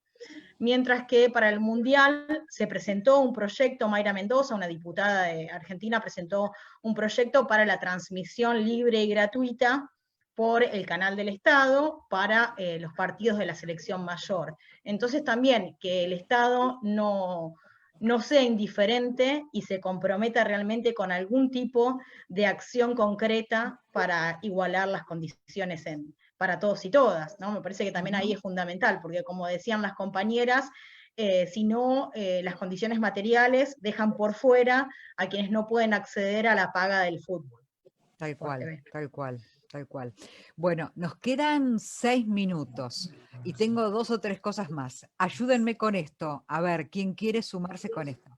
mientras que para el Mundial se presentó un proyecto, Mayra Mendoza, una diputada de Argentina, presentó un proyecto para la transmisión libre y gratuita por el canal del Estado para los partidos de la selección mayor. Entonces también que el Estado no sea indiferente y se comprometa realmente con algún tipo de acción concreta para igualar las condiciones para todos y todas, ¿no? Me parece que también ahí es fundamental, porque como decían las compañeras, si no, las condiciones materiales dejan por fuera a quienes no pueden acceder a la paga del fútbol.
Tal cual, tal cual, tal cual. Bueno, nos quedan 6 minutos y tengo 2 o 3 cosas más. Ayúdenme con esto. A ver, ¿quién quiere sumarse con esto?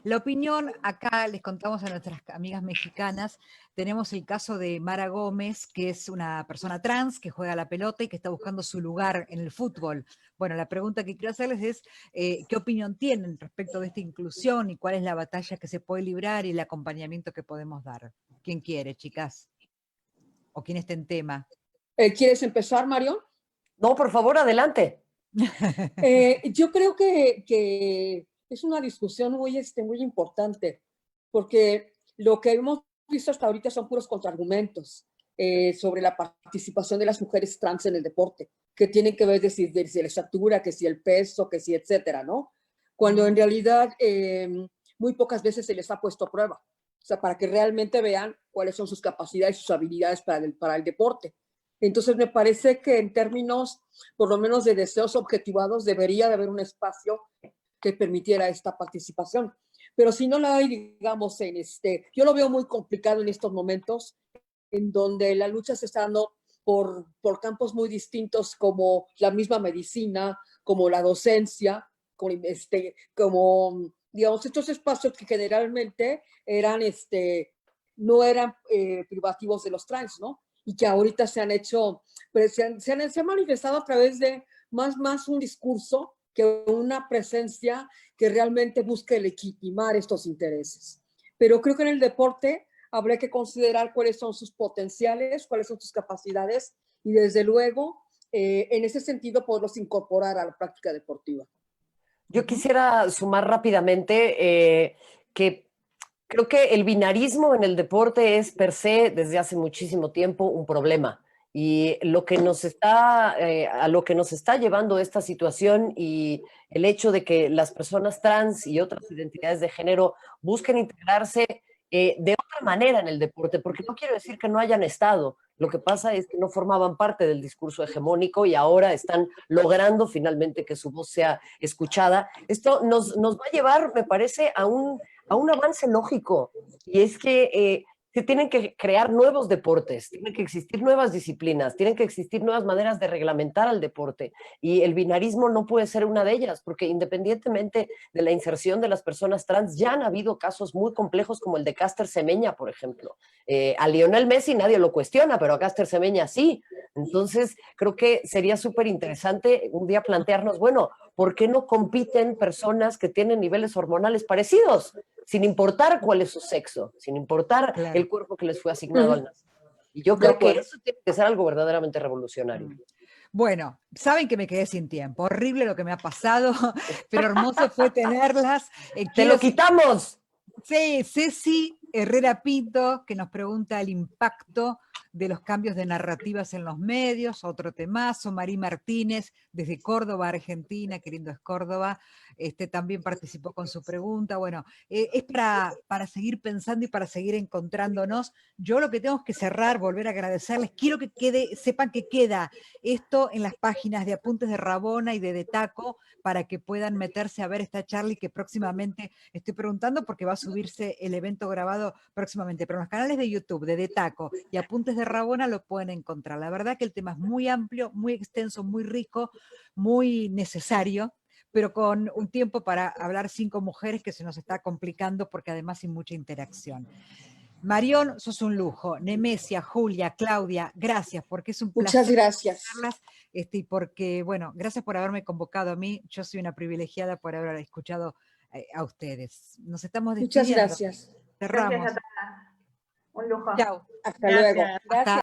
La opinión, acá les contamos a nuestras amigas mexicanas, tenemos el caso de Mara Gómez, que es una persona trans que juega a la pelota y que está buscando su lugar en el fútbol. Bueno, la pregunta que quiero hacerles es, ¿qué opinión tienen respecto de esta inclusión y cuál es la batalla que se puede librar y el acompañamiento que podemos dar? ¿Quién quiere, chicas? ¿O quién está en tema?
¿Quieres empezar, Marión?
No, por favor, adelante.
Yo creo que es una discusión muy importante, porque lo que hemos visto hasta ahorita son puros contraargumentos sobre la participación de las mujeres trans en el deporte, que tienen que ver de si la estatura, que si el peso, que si etcétera, ¿no? Cuando en realidad muy pocas veces se les ha puesto a prueba, o sea, para que realmente vean cuáles son sus capacidades y sus habilidades para el deporte. Entonces me parece que en términos, por lo menos de deseos objetivados, debería de haber un espacio que permitiera esta participación. Pero si no la hay, digamos, yo lo veo muy complicado en estos momentos, en donde la lucha se está dando por campos muy distintos, como la misma medicina, como la docencia, como digamos, estos espacios que generalmente eran, no eran privativos de los trans, ¿no? Y que ahorita se han hecho, pues se han manifestado a través de más un discurso que una presencia que realmente busque legitimar estos intereses. Pero creo que en el deporte habría que considerar cuáles son sus potenciales, cuáles son sus capacidades y desde luego, en ese sentido, poderlos incorporar a la práctica deportiva.
Yo quisiera sumar rápidamente que creo que el binarismo en el deporte es per se, desde hace muchísimo tiempo, un problema. Y lo que nos está, a lo que nos está llevando esta situación y el hecho de que las personas trans y otras identidades de género busquen integrarse de otra manera en el deporte, porque no quiero decir que no hayan estado, lo que pasa es que no formaban parte del discurso hegemónico y ahora están logrando finalmente que su voz sea escuchada. Esto nos va a llevar, me parece, a un avance lógico, y es que se tienen que crear nuevos deportes, tienen que existir nuevas disciplinas, tienen que existir nuevas maneras de reglamentar al deporte, y el binarismo no puede ser una de ellas, porque independientemente de la inserción de las personas trans, ya han habido casos muy complejos como el de Caster Semenya, por ejemplo. A Lionel Messi nadie lo cuestiona, pero a Caster Semenya sí. Entonces, creo que sería súper interesante un día plantearnos, bueno, ¿por qué no compiten personas que tienen niveles hormonales parecidos? Sin importar cuál es su sexo, sin importar el cuerpo que les fue asignado al nacer. Y yo creo que eso tiene que ser algo verdaderamente revolucionario.
Bueno, saben que me quedé sin tiempo. Horrible lo que me ha pasado, pero hermoso fue tenerlas.
¡Te lo quitamos!
Sí, Ceci Herrera Pinto, que nos pregunta el impacto de los cambios de narrativas en los medios, otro temazo. Marí Martínez, desde Córdoba, Argentina, qué lindo es Córdoba, también participó con su pregunta. Bueno, es para seguir pensando y para seguir encontrándonos. Yo lo que tengo es que cerrar, volver a agradecerles. Quiero que sepan que queda esto en las páginas de Apuntes de Rabona y de Taco, para que puedan meterse a ver esta charla, que próximamente estoy preguntando porque va a subirse el evento grabado próximamente, pero en los canales de YouTube de Taco y Apuntes de Rabona lo pueden encontrar. La verdad que el tema es muy amplio, muy extenso, muy rico, muy necesario, pero con un tiempo para hablar 5 mujeres que se nos está complicando porque además sin mucha interacción. Marión, sos un lujo. Nemesia, Julia, Claudia, gracias, porque es un placer.
Muchas gracias.
Y porque, bueno, gracias por haberme convocado a mí. Yo soy una privilegiada por haber escuchado a ustedes. Nos estamos despidiendo.
Muchas gracias.
Cerramos.
Gracias a todas. Un lujo.
Chao.
Hasta luego.
Gracias.
Gracias.